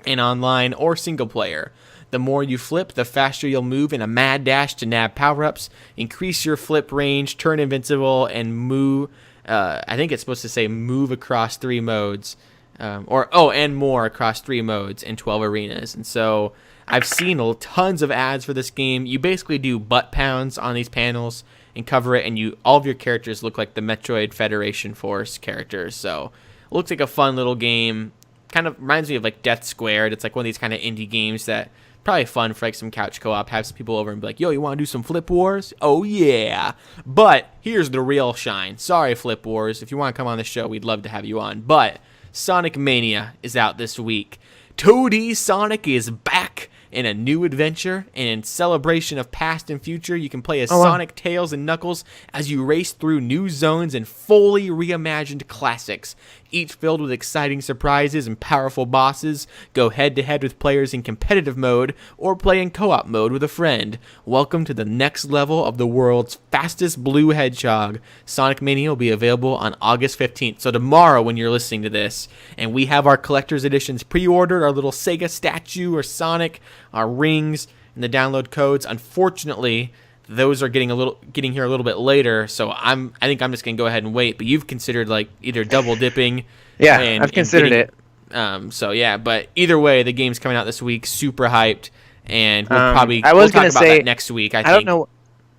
in online or single player. The more you flip, the faster you'll move in a mad dash to nab power-ups, increase your flip range, turn invincible, and move. I think it's supposed to say move across 3 modes. and more across 3 modes and 12 arenas. And so I've seen tons of ads for this game. You basically do butt pounds on these panels and cover it, and all of your characters look like the Metroid Federation Force characters. So it looks like a fun little game. Kind of reminds me of like Death Squared. It's like one of these kind of indie games that probably fun for like some couch co-op. Have some people over and be like, yo, you want to do some Flip Wars? Oh yeah. But here's the real shine. Sorry, Flip Wars. If you want to come on the show, we'd love to have you on. But Sonic Mania is out this week. 2D Sonic is back in a new adventure, and in celebration of past and future, you can play as Sonic, Tails, and Knuckles as you race through new zones and fully reimagined classics, each filled with exciting surprises and powerful bosses. Go head-to-head with players in competitive mode, or play in co-op mode with a friend. Welcome to the next level of the world's fastest blue hedgehog. Sonic Mania will be available on August 15th, so tomorrow when you're listening to this, and we have our collector's editions pre-ordered, our little Sega statue or Sonic, our rings, and the download codes. Unfortunately, those are getting here a little bit later, so I think I'm just gonna go ahead and wait. But you've considered like either double dipping. Yeah, I've considered it. So yeah, but either way, the game's coming out this week. Super hyped, and we'll talk about that next week. I think. I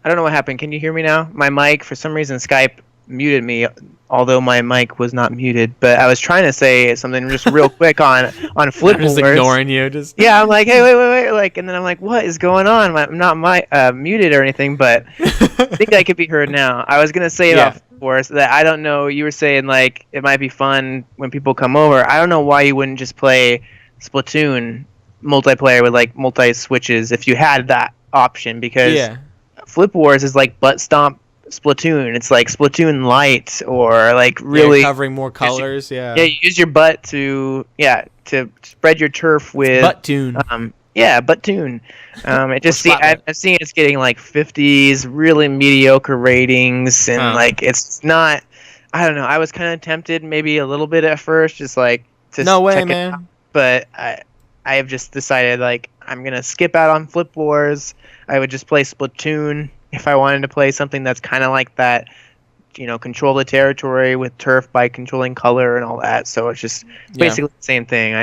don't know what happened. Can you hear me now? My mic, for some reason, Skype muted me, although my mic was not muted. But I was trying to say something just real quick on Flip Wars. Just ignoring you. Yeah, I'm like, hey, wait, like, and then I'm like, what is going on? I'm not muted or anything, but I think I could be heard now. I was gonna say about Flip Wars that I don't know. You were saying like it might be fun when people come over. I don't know why you wouldn't just play Splatoon multiplayer with like multi switches if you had that option, because Flip Wars is like butt stomp Splatoon. It's like Splatoon Light, or like really covering more colors. You use your butt to spread your turf with Butt-tune. Butt-tune. It just I've seen it's getting like 50s, really mediocre ratings, and like it's not. I don't know. I was kind of tempted, maybe a little bit at first, just like to check it out, but I have just decided like I'm gonna skip out on Flip Wars. I would just play Splatoon if I wanted to play something that's kind of like that, control the territory with turf by controlling color and all that. So it's just basically the same thing.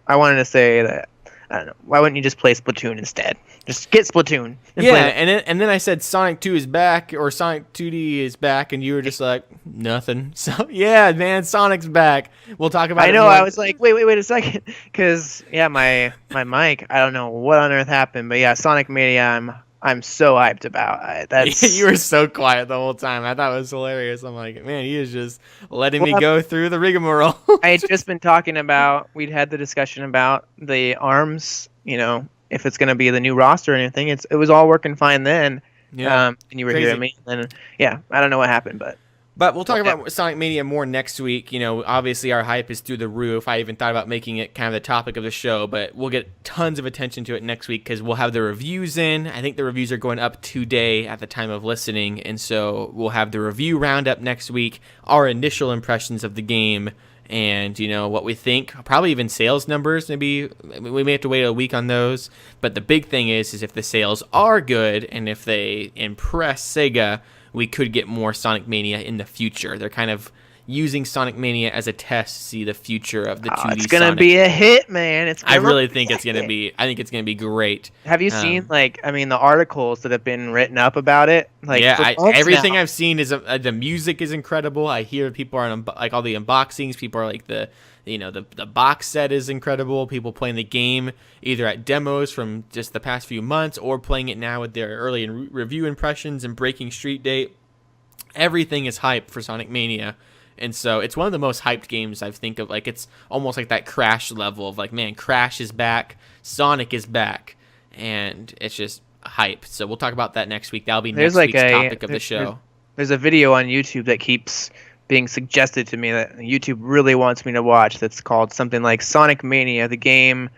I wanted to say that, I don't know, why wouldn't you just play Splatoon instead? Just get Splatoon. And then I said Sonic 2 is back, or Sonic 2D is back, and you were just like, nothing. So yeah, man, Sonic's back. We'll talk about it. I know, I was like, wait a second, because my mic, I don't know what on earth happened, but yeah, Sonic Mania, I'm so hyped about. You were so quiet the whole time. I thought it was hilarious. I'm like, man, he is just letting me go through the rigmarole. I had just been talking about, we'd had the discussion about the ARMS, if it's going to be the new roster or anything. It was all working fine then. And you were hearing me. And I don't know what happened, But we'll talk about Sonic Mania more next week. Obviously our hype is through the roof. I even thought about making it kind of the topic of the show, but we'll get tons of attention to it next week because we'll have the reviews in. I think the reviews are going up today at the time of listening, and so we'll have the review roundup next week, our initial impressions of the game, and what we think, probably even sales numbers. Maybe we may have to wait a week on those, but the big thing is if the sales are good and if they impress Sega, we could get more Sonic Mania in the future. They're kind of using Sonic Mania as a test to see the future of the 2D Sonic. It's gonna be a hit, man. I really think it's gonna be. I think it's gonna be great. Have you seen the articles that have been written up about it? Everything I've seen is the music is incredible. I hear people are like all the unboxings. People are like the box set is incredible. People playing the game either at demos from just the past few months or playing it now with their early review impressions and breaking street date. Everything is hyped for Sonic Mania. And so it's one of the most hyped games I think of. Like, it's almost like that Crash level of like, man, Crash is back, Sonic is back, and it's just hype. So we'll talk about that next week. That'll be next week's topic of the show. There's a video on YouTube that keeps being suggested to me that YouTube really wants me to watch. That's called something like Sonic Mania, the game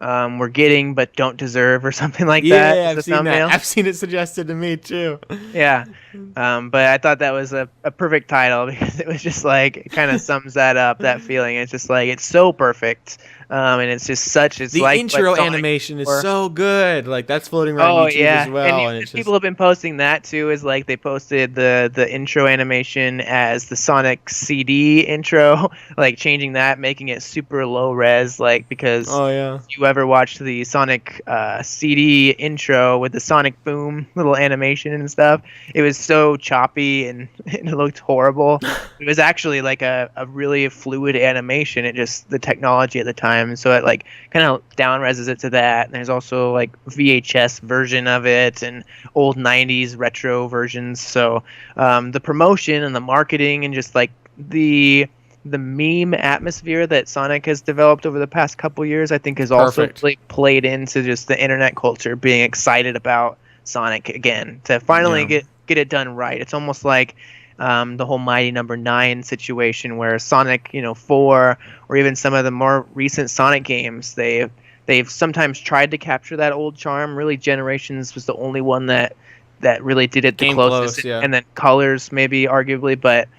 we're getting but don't deserve, or something like that. Yeah, I've seen that. I've seen it suggested to me too. Yeah, But I thought that was a perfect title because it was just like, it kind of sums that up, that feeling. It's just like, it's so perfect. And it's just such, it's the like intro animation is so good. Like that's floating around YouTube as well. And people have been posting that too. Is like they posted the intro animation as the Sonic CD intro, like changing that, making it super low res, like because if you ever watched the Sonic CD intro with the Sonic Boom little animation and stuff, it was so choppy and it looked horrible. It was actually like a really fluid animation. It just, the technology at the time. So it like kind of down reses it to that. And there's also like VHS version of it and old 90s retro versions. So the promotion and the marketing and just like the meme atmosphere that Sonic has developed over the past couple years, I think has also really played into just the internet culture being excited about Sonic again, to finally get it done right. It's almost like the whole Mighty Number 9 situation where Sonic, 4, or even some of the more recent Sonic games, they've sometimes tried to capture that old charm. Really, Generations was the only one that really did it the closest, and then Colors maybe arguably, but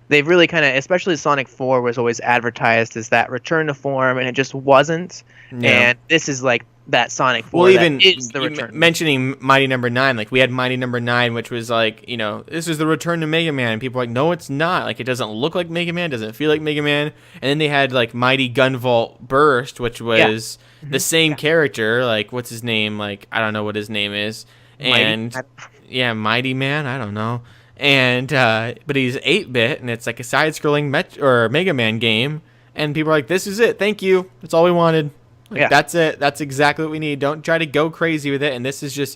they've really kind of, especially Sonic 4 was always advertised as that return to form, and it just wasn't. And this is like that Sonic 4. Well, even is the return. Mentioning Mighty Number 9, like we had Mighty Number 9, which was like, this is the return to Mega Man, and people are like, no, it's not. Like it doesn't look like Mega Man, doesn't feel like Mega Man. And then they had like Mighty Gunvolt Burst, which was the same character. Like what's his name? Like I don't know what his name is. And Mighty Man. I don't know. And but he's 8-bit, and it's like a side-scrolling Mega Man game. And people are like, this is it. Thank you. That's all we wanted. That's it. That's exactly what we need. Don't try to go crazy with it. And this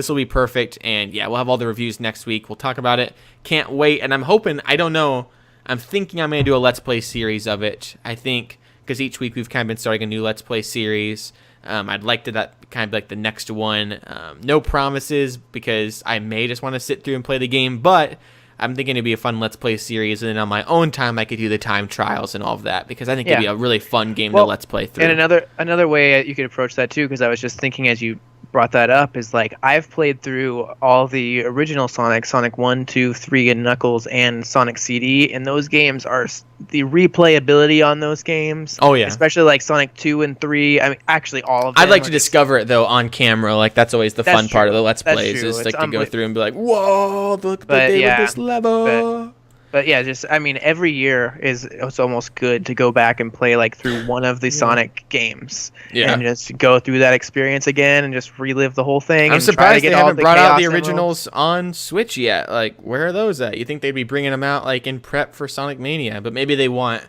will be perfect. And we'll have all the reviews next week. We'll talk about it. Can't wait. And I'm hoping, I don't know, I'm thinking I'm going to do a Let's Play series of it. I think, because each week we've kind of been starting a new Let's Play series. I'd like to that kind of like the next one. No promises, because I may just want to sit through and play the game, but I'm thinking it'd be a fun Let's Play series, and then on my own time I could do the time trials and all of that, because I think it'd be a really fun game to Let's Play through. And another way you could approach that too, because I was just thinking as you brought that up, is like I've played through all the original Sonic 1, 2, 3, and Knuckles, and Sonic CD, and those games are the replayability on those games. Oh yeah, especially like Sonic 2 and 3. I mean, actually all of them. I'd like to discover it though on camera. Like that's always the fun part of the Let's Plays, is like to go through and be like, whoa, look what they did with this level. But just, I mean, every year it's almost good to go back and play like through one of the Sonic games and just go through that experience again and just relive the whole thing. I'm surprised they haven't brought out the originals on Switch yet. Like, where are those at? You think they'd be bringing them out like in prep for Sonic Mania, but maybe they want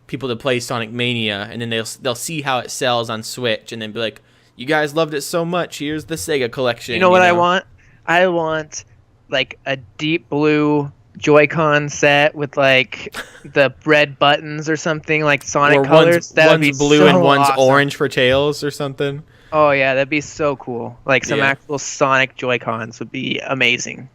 people to play Sonic Mania, and then they'll see how it sells on Switch, and then be like, you guys loved it so much, here's the Sega collection. You know what I want? I want like a deep blue Joy-Con set with like the red buttons or something, like Sonic colors. One's blue and one's orange for Tails or something. Oh yeah, that'd be so cool. Like some actual Sonic Joy-Cons would be amazing.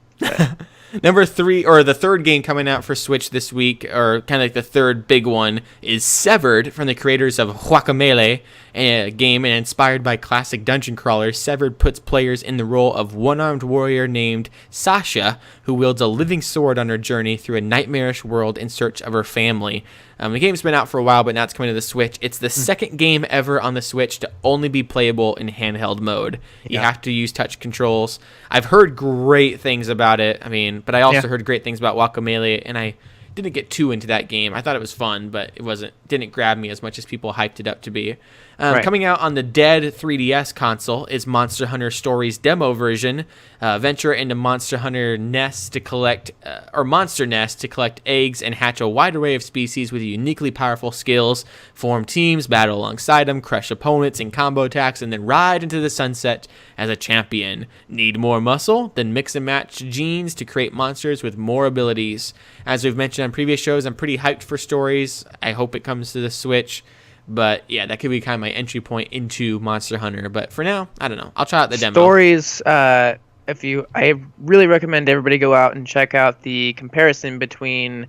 Number 3, or the third game coming out for Switch this week, or kind of like the third big one, is Severed, from the creators of Guacamelee, a game inspired by classic dungeon crawlers. Severed puts players in the role of one-armed warrior named Sasha, who wields a living sword on her journey through a nightmarish world in search of her family. The game's been out for a while, but now it's coming to the Switch. It's the second game ever on the Switch to only be playable in handheld mode. You have to use touch controls. I've heard great things about it. I mean, but I also heard great things about Guacamelee, and I didn't get too into that game. I thought it was fun, but didn't grab me as much as people hyped it up to be. Coming out on the dead 3DS console is Monster Hunter Stories demo version. Venture into Monster Hunter Nest to collect, Monster Nest to collect eggs and hatch a wide array of species with uniquely powerful skills. Form teams, battle alongside them, crush opponents in combo attacks, and then ride into the sunset as a champion. Need more muscle? Then mix and match genes to create monsters with more abilities. As we've mentioned on previous shows, I'm pretty hyped for Stories. I hope it comes to the Switch. But yeah, that could be kind of my entry point into Monster Hunter. But for now, I don't know. I'll try out the demo. Stories, I really recommend everybody go out and check out the comparison between,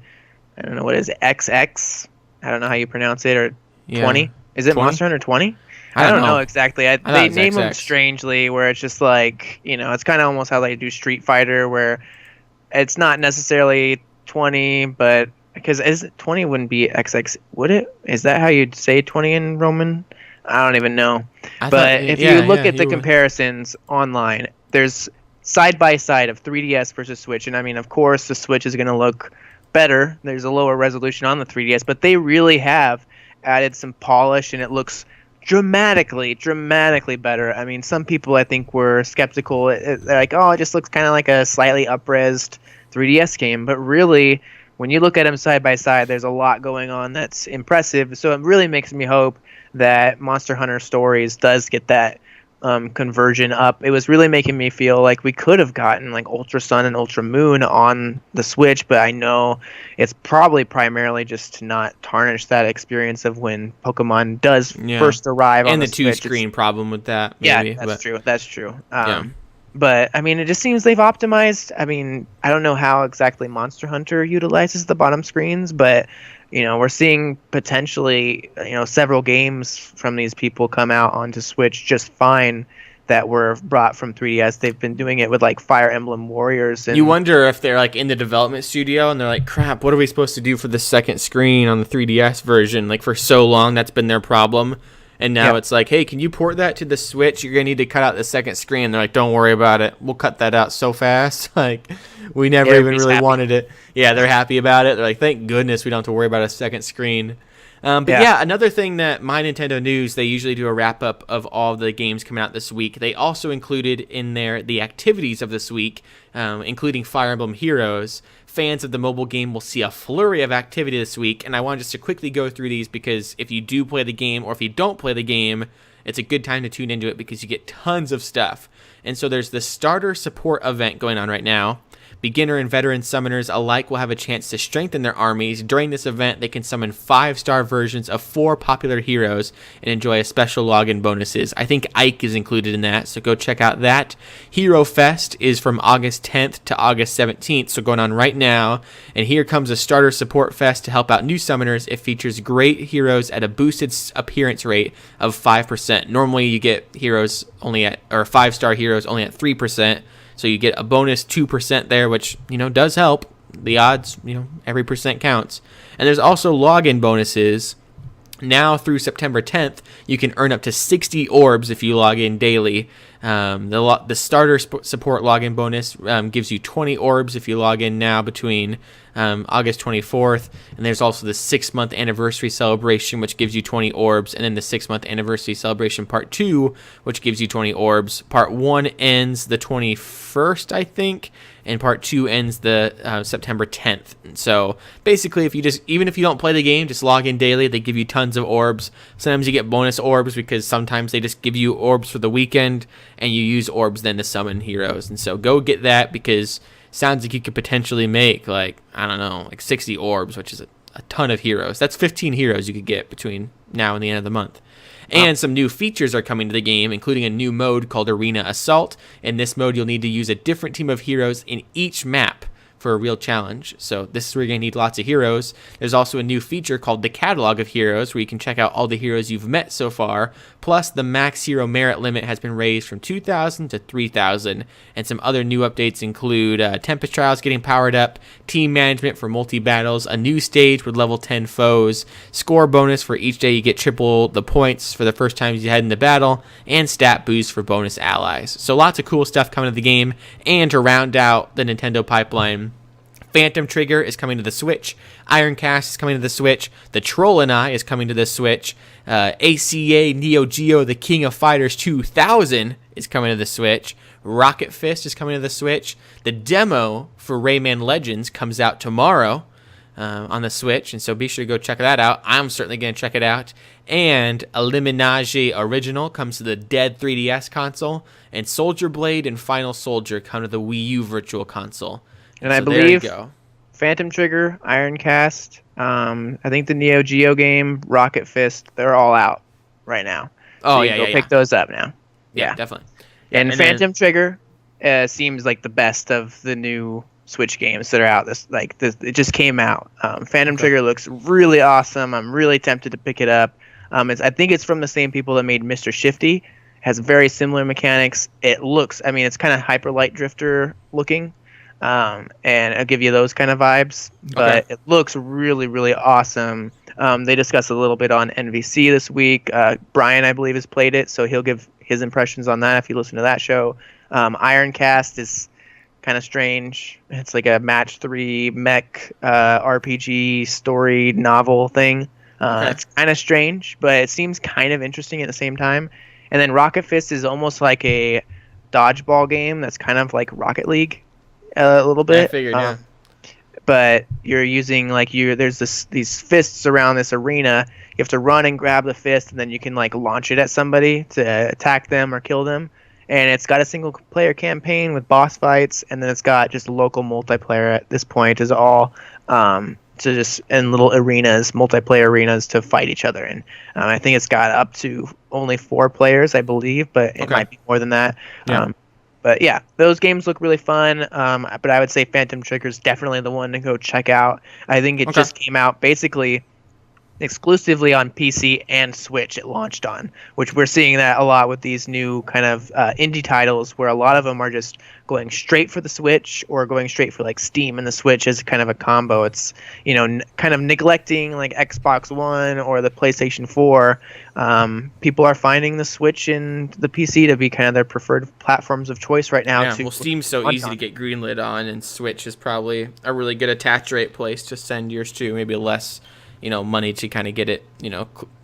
I don't know, what is it, XX? I don't know how you pronounce it, or 20? Is it 20? Monster Hunter 20? I don't know exactly. They name them strangely, where it's just like, it's kind of almost how they do Street Fighter, where it's not necessarily 20, but because 20 wouldn't be XX, would it? Is that how you'd say 20 in Roman? I don't even know. But if you look at the comparisons online, there's side by side of 3DS versus Switch, and I mean, of course, the Switch is going to look better. There's a lower resolution on the 3DS, but they really have added some polish, and it looks dramatically better. I mean, some people I think were skeptical. They're like, oh, it just looks kind of like a slightly up-resed 3DS game, but really, when you look at them side by side, there's a lot going on that's impressive. So it really makes me hope that Monster Hunter Stories does get that conversion up. It was really making me feel like we could have gotten like Ultra Sun and Ultra Moon on the Switch, but I know it's probably primarily just to not tarnish that experience of when Pokemon does first arrive on the Switch. And the two-screen problem with that. Maybe, that's true. But, I mean, it just seems they've optimized. I mean, I don't know how exactly Monster Hunter utilizes the bottom screens, but, you know, we're seeing potentially, you know, several games from these people come out onto Switch just fine that were brought from 3DS. They've been doing it with, like, Fire Emblem Warriors. And you wonder if they're, like, in the development studio and they're like, crap, what are we supposed to do for the second screen on the 3DS version? Like, for so long, that's been their problem. And now it's like, hey, can you port that to the Switch? You're going to need to cut out the second screen. And they're like, don't worry about it. We'll cut that out so fast. Like, we never even really wanted it. Yeah, they're happy about it. They're like, thank goodness we don't have to worry about a second screen. But another thing that My Nintendo News, they usually do a wrap-up of all the games coming out this week. They also included in there the activities of this week, including Fire Emblem Heroes. Fans of the mobile game will see a flurry of activity this week, and I wanted just to quickly go through these because if you do play the game or if you don't play the game, it's a good time to tune into it because you get tons of stuff. And so there's the starter support event going on right now. Beginner and veteran summoners alike will have a chance to strengthen their armies. During this event, they can summon 5-star versions of 4 popular heroes and enjoy a special login bonuses. I think Ike is included in that, so go check out that. Hero Fest is from August 10th to August 17th, so going on right now. And here comes a starter support fest to help out new summoners. It features great heroes at a boosted appearance rate of 5%. Normally you get heroes only at, or 5-star heroes only at 3%. So you get a bonus 2% there, which, you know, does help. The odds, you know, every percent counts. And there's also login bonuses. Now through September 10th, you can earn up to 60 orbs if you log in daily. The starter support login bonus gives you 20 orbs if you log in now between August 24th. And there's also the 6-month anniversary celebration, which gives you 20 orbs. And then the 6-month anniversary celebration part 2, which gives you 20 orbs. Part 1 ends the 21st, I think. And part 2 ends the September 10th. So basically, if you just, even if you don't play the game, just log in daily. They give you tons of orbs. Sometimes you get bonus orbs because sometimes they just give you orbs for the weekend, and you use orbs then to summon heroes. And so go get that because it sounds like you could potentially make like 60 orbs, which is a ton of heroes. That's 15 heroes you could get between now and the end of the month. And some new features are coming to the game, including a new mode called Arena Assault. In this mode, you'll need to use a different team of heroes in each map for a real challenge. So this is where you're going to need lots of heroes. There's also a new feature called the Catalog of Heroes, where you can check out all the heroes you've met so far. Plus, the max hero merit limit has been raised from 2,000 to 3,000. And some other new updates include Tempest Trials getting powered up, team management for multi-battles, a new stage with level 10 foes, score bonus for each day you get triple the points for the first time you head into battle, and stat boost for bonus allies. So lots of cool stuff coming to the game. And to round out the Nintendo pipeline, Phantom Trigger is coming to the Switch. Iron Cast is coming to the Switch. The Troll and I is coming to the Switch. ACA Neo Geo The King of Fighters 2000 is coming to the Switch. Rocket Fist is coming to the Switch. The demo for Rayman Legends comes out tomorrow on the Switch, and so be sure to go check that out. I'm certainly going to check it out. And Eliminage Original comes to the dead 3DS console. And Soldier Blade and Final Soldier come to the Wii U Virtual Console. And so I believe Phantom Trigger, Iron Cast, I think the Neo Geo game, Rocket Fist, they're all out right now. Oh, so pick those up now. Yeah, definitely. And Phantom Trigger seems like the best of the new Switch games that are out. It just came out. Phantom Trigger looks really awesome. I'm really tempted to pick it up. I think it's from the same people that made Mr. Shifty. Has very similar mechanics. It looks, it's kind of Hyper Light Drifter looking. and it'll give you those kind of vibes. But it looks really, really awesome. They discussed a little bit on NVC this week. Brian, I believe, has played it, so he'll give his impressions on that if you listen to that show. Ironcast is kind of strange. It's like a match 3 mech RPG story novel thing. It's kind of strange, but it seems kind of interesting at the same time. And then Rocket Fist is almost like a dodgeball game that's kind of like Rocket League a little bit. I figured, yeah. But you're using there's these fists around this arena. You have to run and grab the fist, and then you can like launch it at somebody to attack them or kill them. And it's got a single player campaign with boss fights, and then it's got just local multiplayer at this point is all to just in little arenas, multiplayer arenas to fight each other. And I think it's got up to only 4 players, I believe, but it might be more than that. Yeah. But yeah, those games look really fun. But I would say Phantom Trigger is definitely the one to go check out. I think it just came out basically exclusively on PC and Switch. It launched on, which we're seeing that a lot with these new kind of indie titles, where a lot of them are just going straight for the Switch or going straight for like Steam and the Switch as kind of a combo. It's kind of neglecting like Xbox One or the PlayStation 4. People are finding the Switch and the PC to be kind of their preferred platforms of choice right now. Yeah, Steam's so easy to get greenlit on, and Switch is probably a really good attach rate place to send yours to. Maybe less money to kind of get it,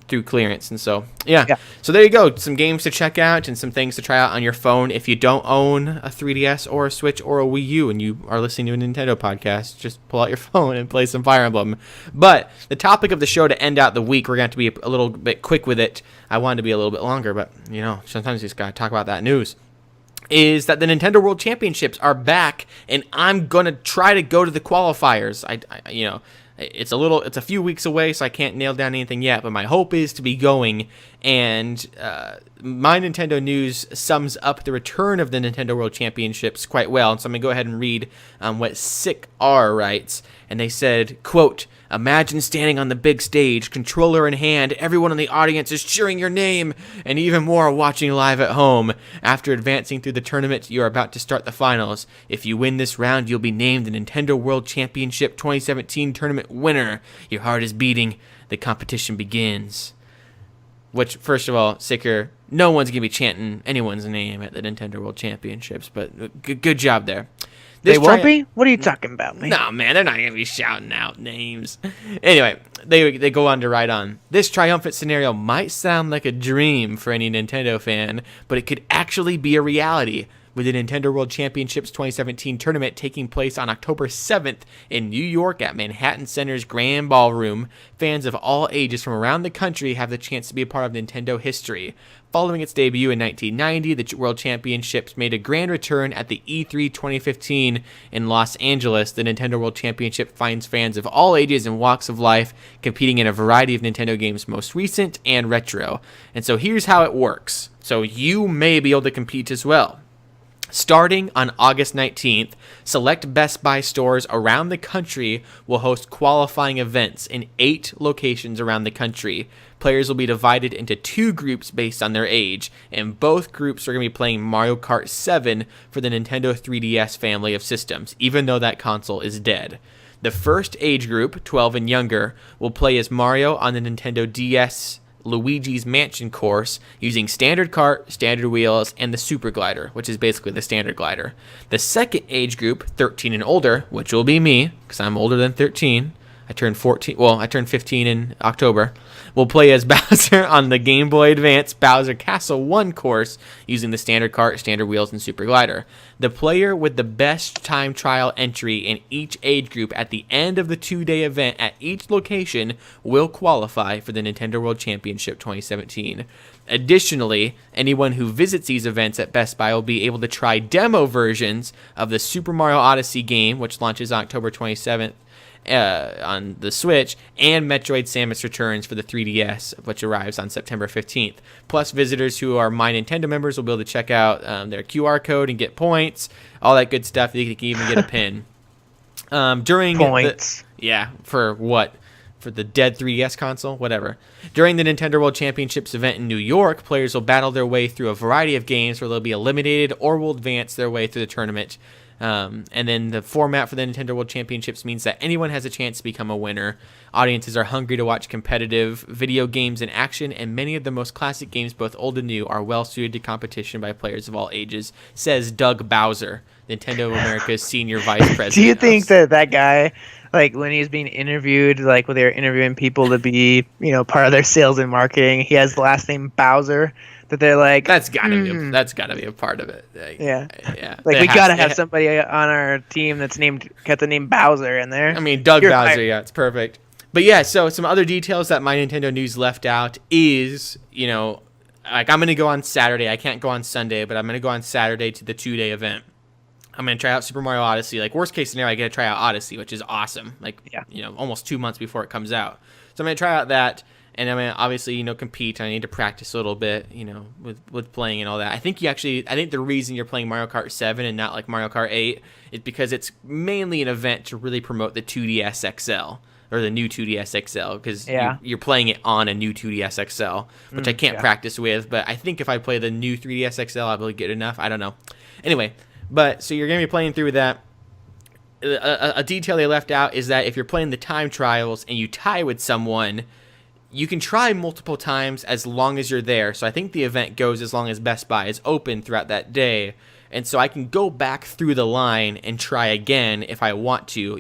through clearance. And so, yeah. So there you go. Some games to check out and some things to try out on your phone. If you don't own a 3DS or a Switch or a Wii U and you are listening to a Nintendo podcast, just pull out your phone and play some Fire Emblem. But the topic of the show to end out the week, we're going to be a little bit quick with it. I wanted to be a little bit longer, but, sometimes you just got to talk about that news. Is that the Nintendo World Championships are back, and I'm going to try to go to the qualifiers. It's a few weeks away, so I can't nail down anything yet, but my hope is to be going, and My Nintendo News sums up the return of the Nintendo World Championships quite well, and so I'm going to go ahead and read what Sick R writes, and they said, quote, "Imagine standing on the big stage, controller in hand, everyone in the audience is cheering your name, and even more watching live at home. After advancing through the tournament, you are about to start the finals. If you win this round, you'll be named the Nintendo World Championship 2017 tournament winner. Your heart is beating. The competition begins." Which, first of all, Sicker, no one's going to be chanting anyone's name at the Nintendo World Championships, but good job there. They won't be? What are you talking about, man? No, man, they're not going to be shouting out names. Anyway, they go on to write on, "This triumphant scenario might sound like a dream for any Nintendo fan, but it could actually be a reality. With the Nintendo World Championships 2017 tournament taking place on October 7th in New York at Manhattan Center's Grand Ballroom, fans of all ages from around the country have the chance to be a part of Nintendo history. Following its debut in 1990, the World Championships made a grand return at the E3 2015 in Los Angeles. The Nintendo World Championship finds fans of all ages and walks of life competing in a variety of Nintendo games, most recent and retro. And so here's how it works. So you may be able to compete as well. Starting on August 19th, select Best Buy stores around the country will host qualifying events in 8 locations around the country. Players will be divided into 2 groups based on their age, and both groups are going to be playing Mario Kart 7 for the Nintendo 3DS family of systems, even though that console is dead. The first age group, 12 and younger, will play as Mario on the Nintendo DS Luigi's Mansion course using standard kart, standard wheels, and the Super Glider, which is basically the standard glider. The second age group, 13 and older, which will be me, because I'm older than 13. I turned 15 in October. Will play as Bowser on the Game Boy Advance Bowser Castle 1 course using the standard kart, standard wheels, and Super Glider. The player with the best time trial entry in each age group at the end of the 2-day event at each location will qualify for the Nintendo World Championship 2017. Additionally, anyone who visits these events at Best Buy will be able to try demo versions of the Super Mario Odyssey game, which launches on October 27th. On the Switch, and Metroid Samus Returns for the 3DS, which arrives on September 15th. Plus, visitors who are My Nintendo members will be able to check out their QR code and get points, all that good stuff. They can even get a pin. During points. For what? For the dead 3DS console? Whatever. During the Nintendo World Championships event in New York, players will battle their way through a variety of games where they'll be eliminated or will advance their way through the tournament. And then the format for the Nintendo World Championships means that anyone has a chance to become a winner. Audiences are hungry to watch competitive video games in action, and many of the most classic games, both old and new, are well suited to competition by players of all ages, says Doug Bowser, Nintendo of America's senior vice president. Do you think that guy, like when he's being interviewed, like when they're interviewing people to be, part of their sales and marketing, he has the last name Bowser? That they're like, that's gotta be a part of it. Like, yeah. Like we gotta have somebody on our team that's got the name Bowser in there. I mean, Doug Bowser, yeah, it's perfect. But yeah, so some other details that My Nintendo News left out is, like I'm gonna go on Saturday. I can't go on Sunday, but I'm gonna go on Saturday to the 2-day event. I'm gonna try out Super Mario Odyssey. Like worst case scenario, I get to try out Odyssey, which is awesome. Like almost 2 months before it comes out. So I'm gonna try out that. And I'm gonna obviously, compete. I need to practice a little bit, with playing and all that. I think the reason you're playing Mario Kart 7 and not like Mario Kart 8 is because it's mainly an event to really promote the 2DS XL or the new 2DS XL, because you're playing it on a new 2DS XL, which I can't practice with. But I think if I play the new 3DS XL, I'll be good enough. I don't know. Anyway, but so you're gonna be playing through that. A detail they left out is that if you're playing the time trials and you tie with someone, you can try multiple times as long as you're there. So I think the event goes as long as Best Buy is open throughout that day. And so I can go back through the line and try again if I want to.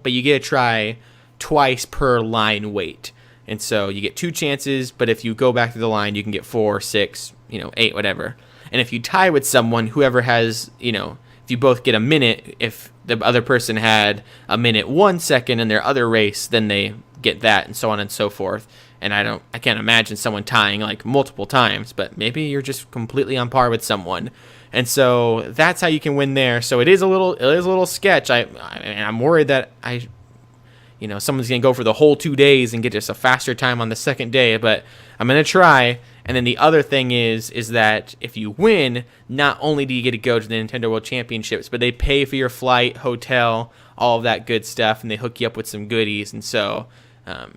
But you get to try twice per line wait. And so you get 2 chances, but if you go back through the line, you can get 4, 6, 8, whatever. And if you tie with someone, whoever has, if you both get a minute, if the other person had a minute 1 second in their other race, then they get that, and so on and so forth. And I can't imagine someone tying like multiple times, but maybe you're just completely on par with someone. And so that's how you can win there. So it is a little sketch. I'm worried that someone's going to go for the whole 2 days and get just a faster time on the second day, but I'm going to try. And then the other thing is that if you win, not only do you get to go to the Nintendo World Championships, but they pay for your flight, hotel, all of that good stuff, and they hook you up with some goodies. And so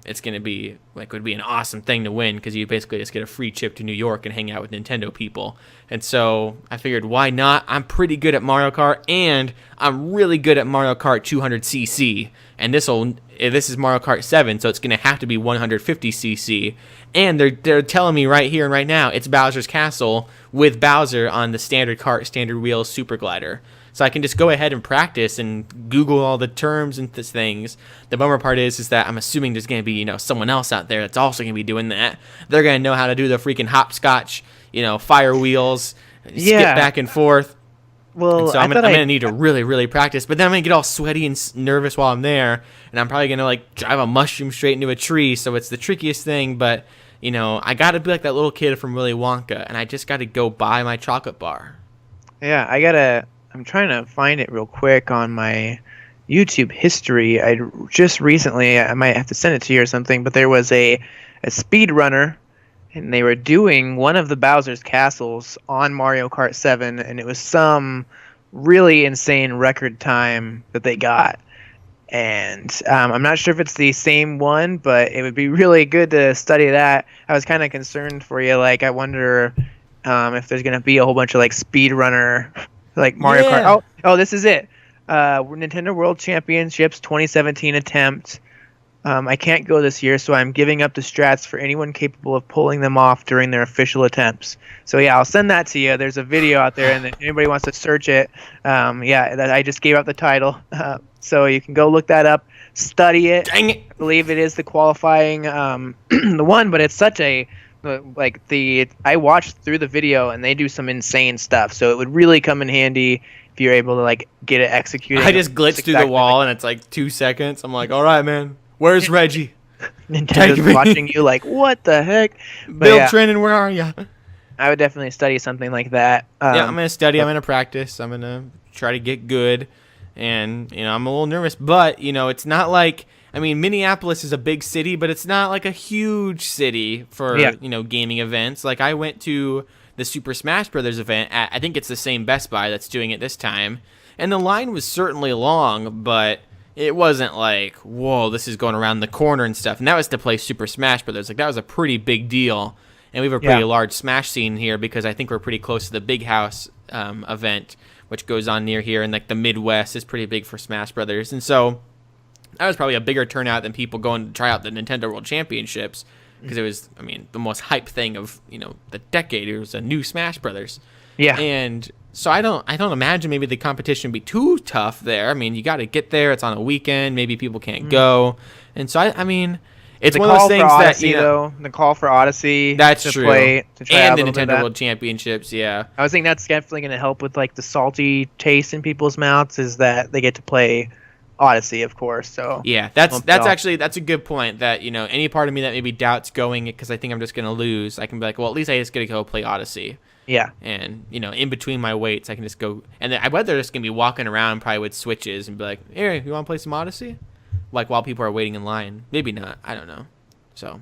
it's going to be would be an awesome thing to win, because you basically just get a free trip to New York and hang out with Nintendo people. And so I figured, why not? I'm pretty good at Mario Kart, and I'm really good at Mario Kart 200cc. And this is Mario Kart 7, so it's going to have to be 150cc. And they're telling me right here and right now it's Bowser's Castle with Bowser on the standard kart, standard wheels, super glider. So I can just go ahead and practice and Google all the terms and things. The bummer part is that I'm assuming there's going to be, someone else out there that's also going to be doing that. They're going to know how to do the freaking hopscotch, fire wheels, skip back and forth. Well, and so I'm going to need to really, really practice. But then I'm going to get all sweaty and nervous while I'm there. And I'm probably going to, drive a mushroom straight into a tree. So it's the trickiest thing. But, I got to be like that little kid from Willy Wonka. And I just got to go buy my chocolate bar. Yeah, I'm trying to find it real quick on my YouTube history. I just recently, I might have to send it to you or something, but there was a speedrunner, and they were doing one of the Bowser's Castles on Mario Kart 7, and it was some really insane record time that they got. And I'm not sure if it's the same one, but it would be really good to study that. I was kind of concerned for you. I wonder if there's going to be a whole bunch of speedrunner Mario Kart. Oh, this is it. Nintendo World Championships 2017 attempt. I can't go this year, so I'm giving up the strats for anyone capable of pulling them off during their official attempts. So yeah, I'll send that to you. There's a video out there, and if anybody wants to search it, I just gave out the title, so you can go look that up, study it. Dang it! I believe it is the qualifying the one, but it's such a I watched through the video, and they do some insane stuff, so it would really come in handy if you're able to get it executed. I just glitched through the wall, and it's 2 seconds. I'm like, all right, man, where's Reggie? Nintendo's watching you what the heck? Bill Trennan, where are you? I would definitely study something like that. Yeah, I'm going to study. I'm going to practice. I'm going to try to get good, and I'm a little nervous, but it's not Minneapolis is a big city, but it's not a huge city for, gaming events. I went to the Super Smash Brothers event I think it's the same Best Buy that's doing it this time. And the line was certainly long, but it wasn't whoa, this is going around the corner and stuff. And that was to play Super Smash Brothers. That was a pretty big deal. And we have a pretty large Smash scene here, because I think we're pretty close to the Big House event, which goes on near here, and like the Midwest is pretty big for Smash Brothers. And so that was probably a bigger turnout than people going to try out the Nintendo World Championships, because it was, I mean, the most hype thing of, you know, the decade. It was a new Smash Brothers. Yeah. And so I don't imagine maybe the competition would be too tough there. I mean, you got to get there. It's on a weekend. Maybe people can't go. And so I mean, it's one of those things Odyssey, that, you know, though, the call for Odyssey. That's to true. Play, to try and out the a little bit Nintendo of World Championships, yeah. I was thinking that's definitely going to help with like the salty taste in people's mouths, is that they get to play Odyssey, of course. So yeah, that's a good point. That, you know, any part of me that maybe doubts going because I think I'm just going to lose, I can be like, well, at least I just get to go play Odyssey. Yeah. And, you know, in between my weights, I can just go. And I bet they're just going to be walking around probably with switches and be like, here, you want to play some Odyssey? Like while people are waiting in line. Maybe not. I don't know. So,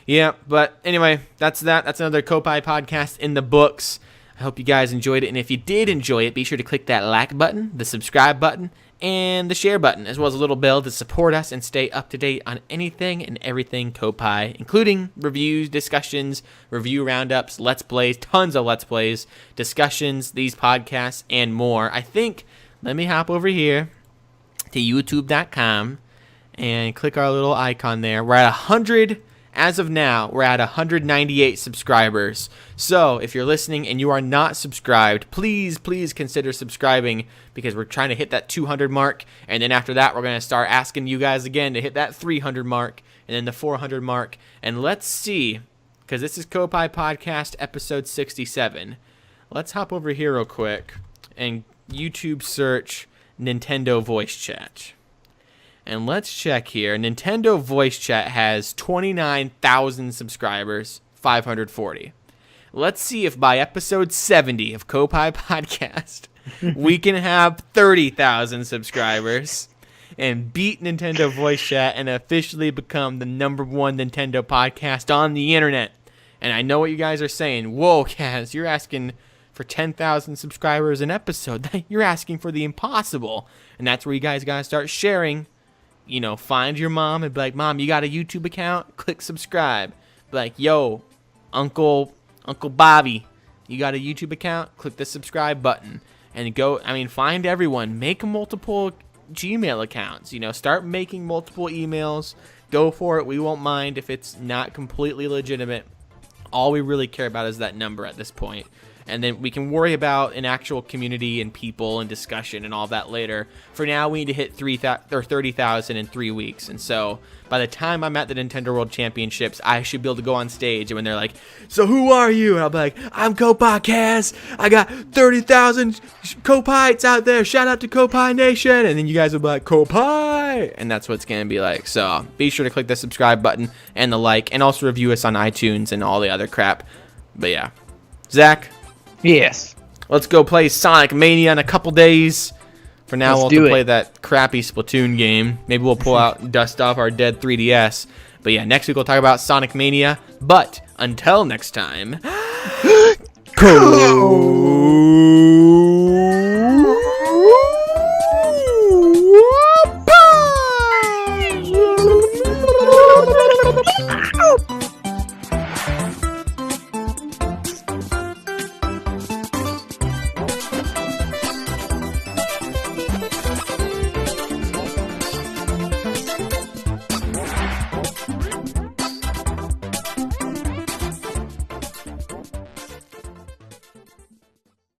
yeah. But anyway, that's that. That's another Koppai podcast in the books. I hope you guys enjoyed it. And if you did enjoy it, be sure to click that like button, the subscribe button, and the share button, as well as a little bell to support us and stay up to date on anything and everything Koppai, including reviews, discussions, review roundups, let's plays, tons of let's plays, discussions, these podcasts, and more. I think, let me hop over here to youtube.com and click our little icon there. We're at 100. As of now, we're at 198 subscribers. So if you're listening and you are not subscribed, please consider subscribing, because we're trying to hit that 200 mark. And then after that, we're going to start asking you guys again to hit that 300 mark and then the 400 mark. And let's see, because this is Koppai Podcast episode 67. Let's hop over here real quick and YouTube search Nintendo Voice Chat. And let's check here. Nintendo Voice Chat has 29,000 subscribers, 540. Let's see if by episode 70 of Koppai Podcast, we can have 30,000 subscribers and beat Nintendo Voice Chat and officially become the #1 Nintendo podcast on the internet. And I know what you guys are saying. Whoa, Kaz, you're asking for 10,000 subscribers an episode. You're asking for the impossible. And that's where you guys got to start sharing. You know, find your mom and be like, Mom, you got a YouTube account? Click subscribe. Be like, yo, Uncle Bobby, you got a YouTube account? Click the subscribe button. And go, I mean, find everyone. Make multiple Gmail accounts. You know, start making multiple emails. Go for it. We won't mind if it's not completely legitimate. All we really care about is that number at this point. And then we can worry about an actual community and people and discussion and all that later. For now, we need to hit 30,000 in 3 weeks. And so by the time I'm at the Nintendo World Championships, I should be able to go on stage. And when they're like, so who are you? And I'll be like, I'm Koppai Kaz. I got 30,000 Koppaites out there. Shout out to Koppai Nation. And then you guys will be like, Koppai. And that's what it's going to be like. So be sure to click the subscribe button and the like. And also review us on iTunes and all the other crap. But yeah. Zach? Yes. Let's go play Sonic Mania in a couple days. For now, we'll have to play that crappy Splatoon game. Maybe we'll pull out and dust off our dead 3DS. But yeah, next week we'll talk about Sonic Mania. But until next time,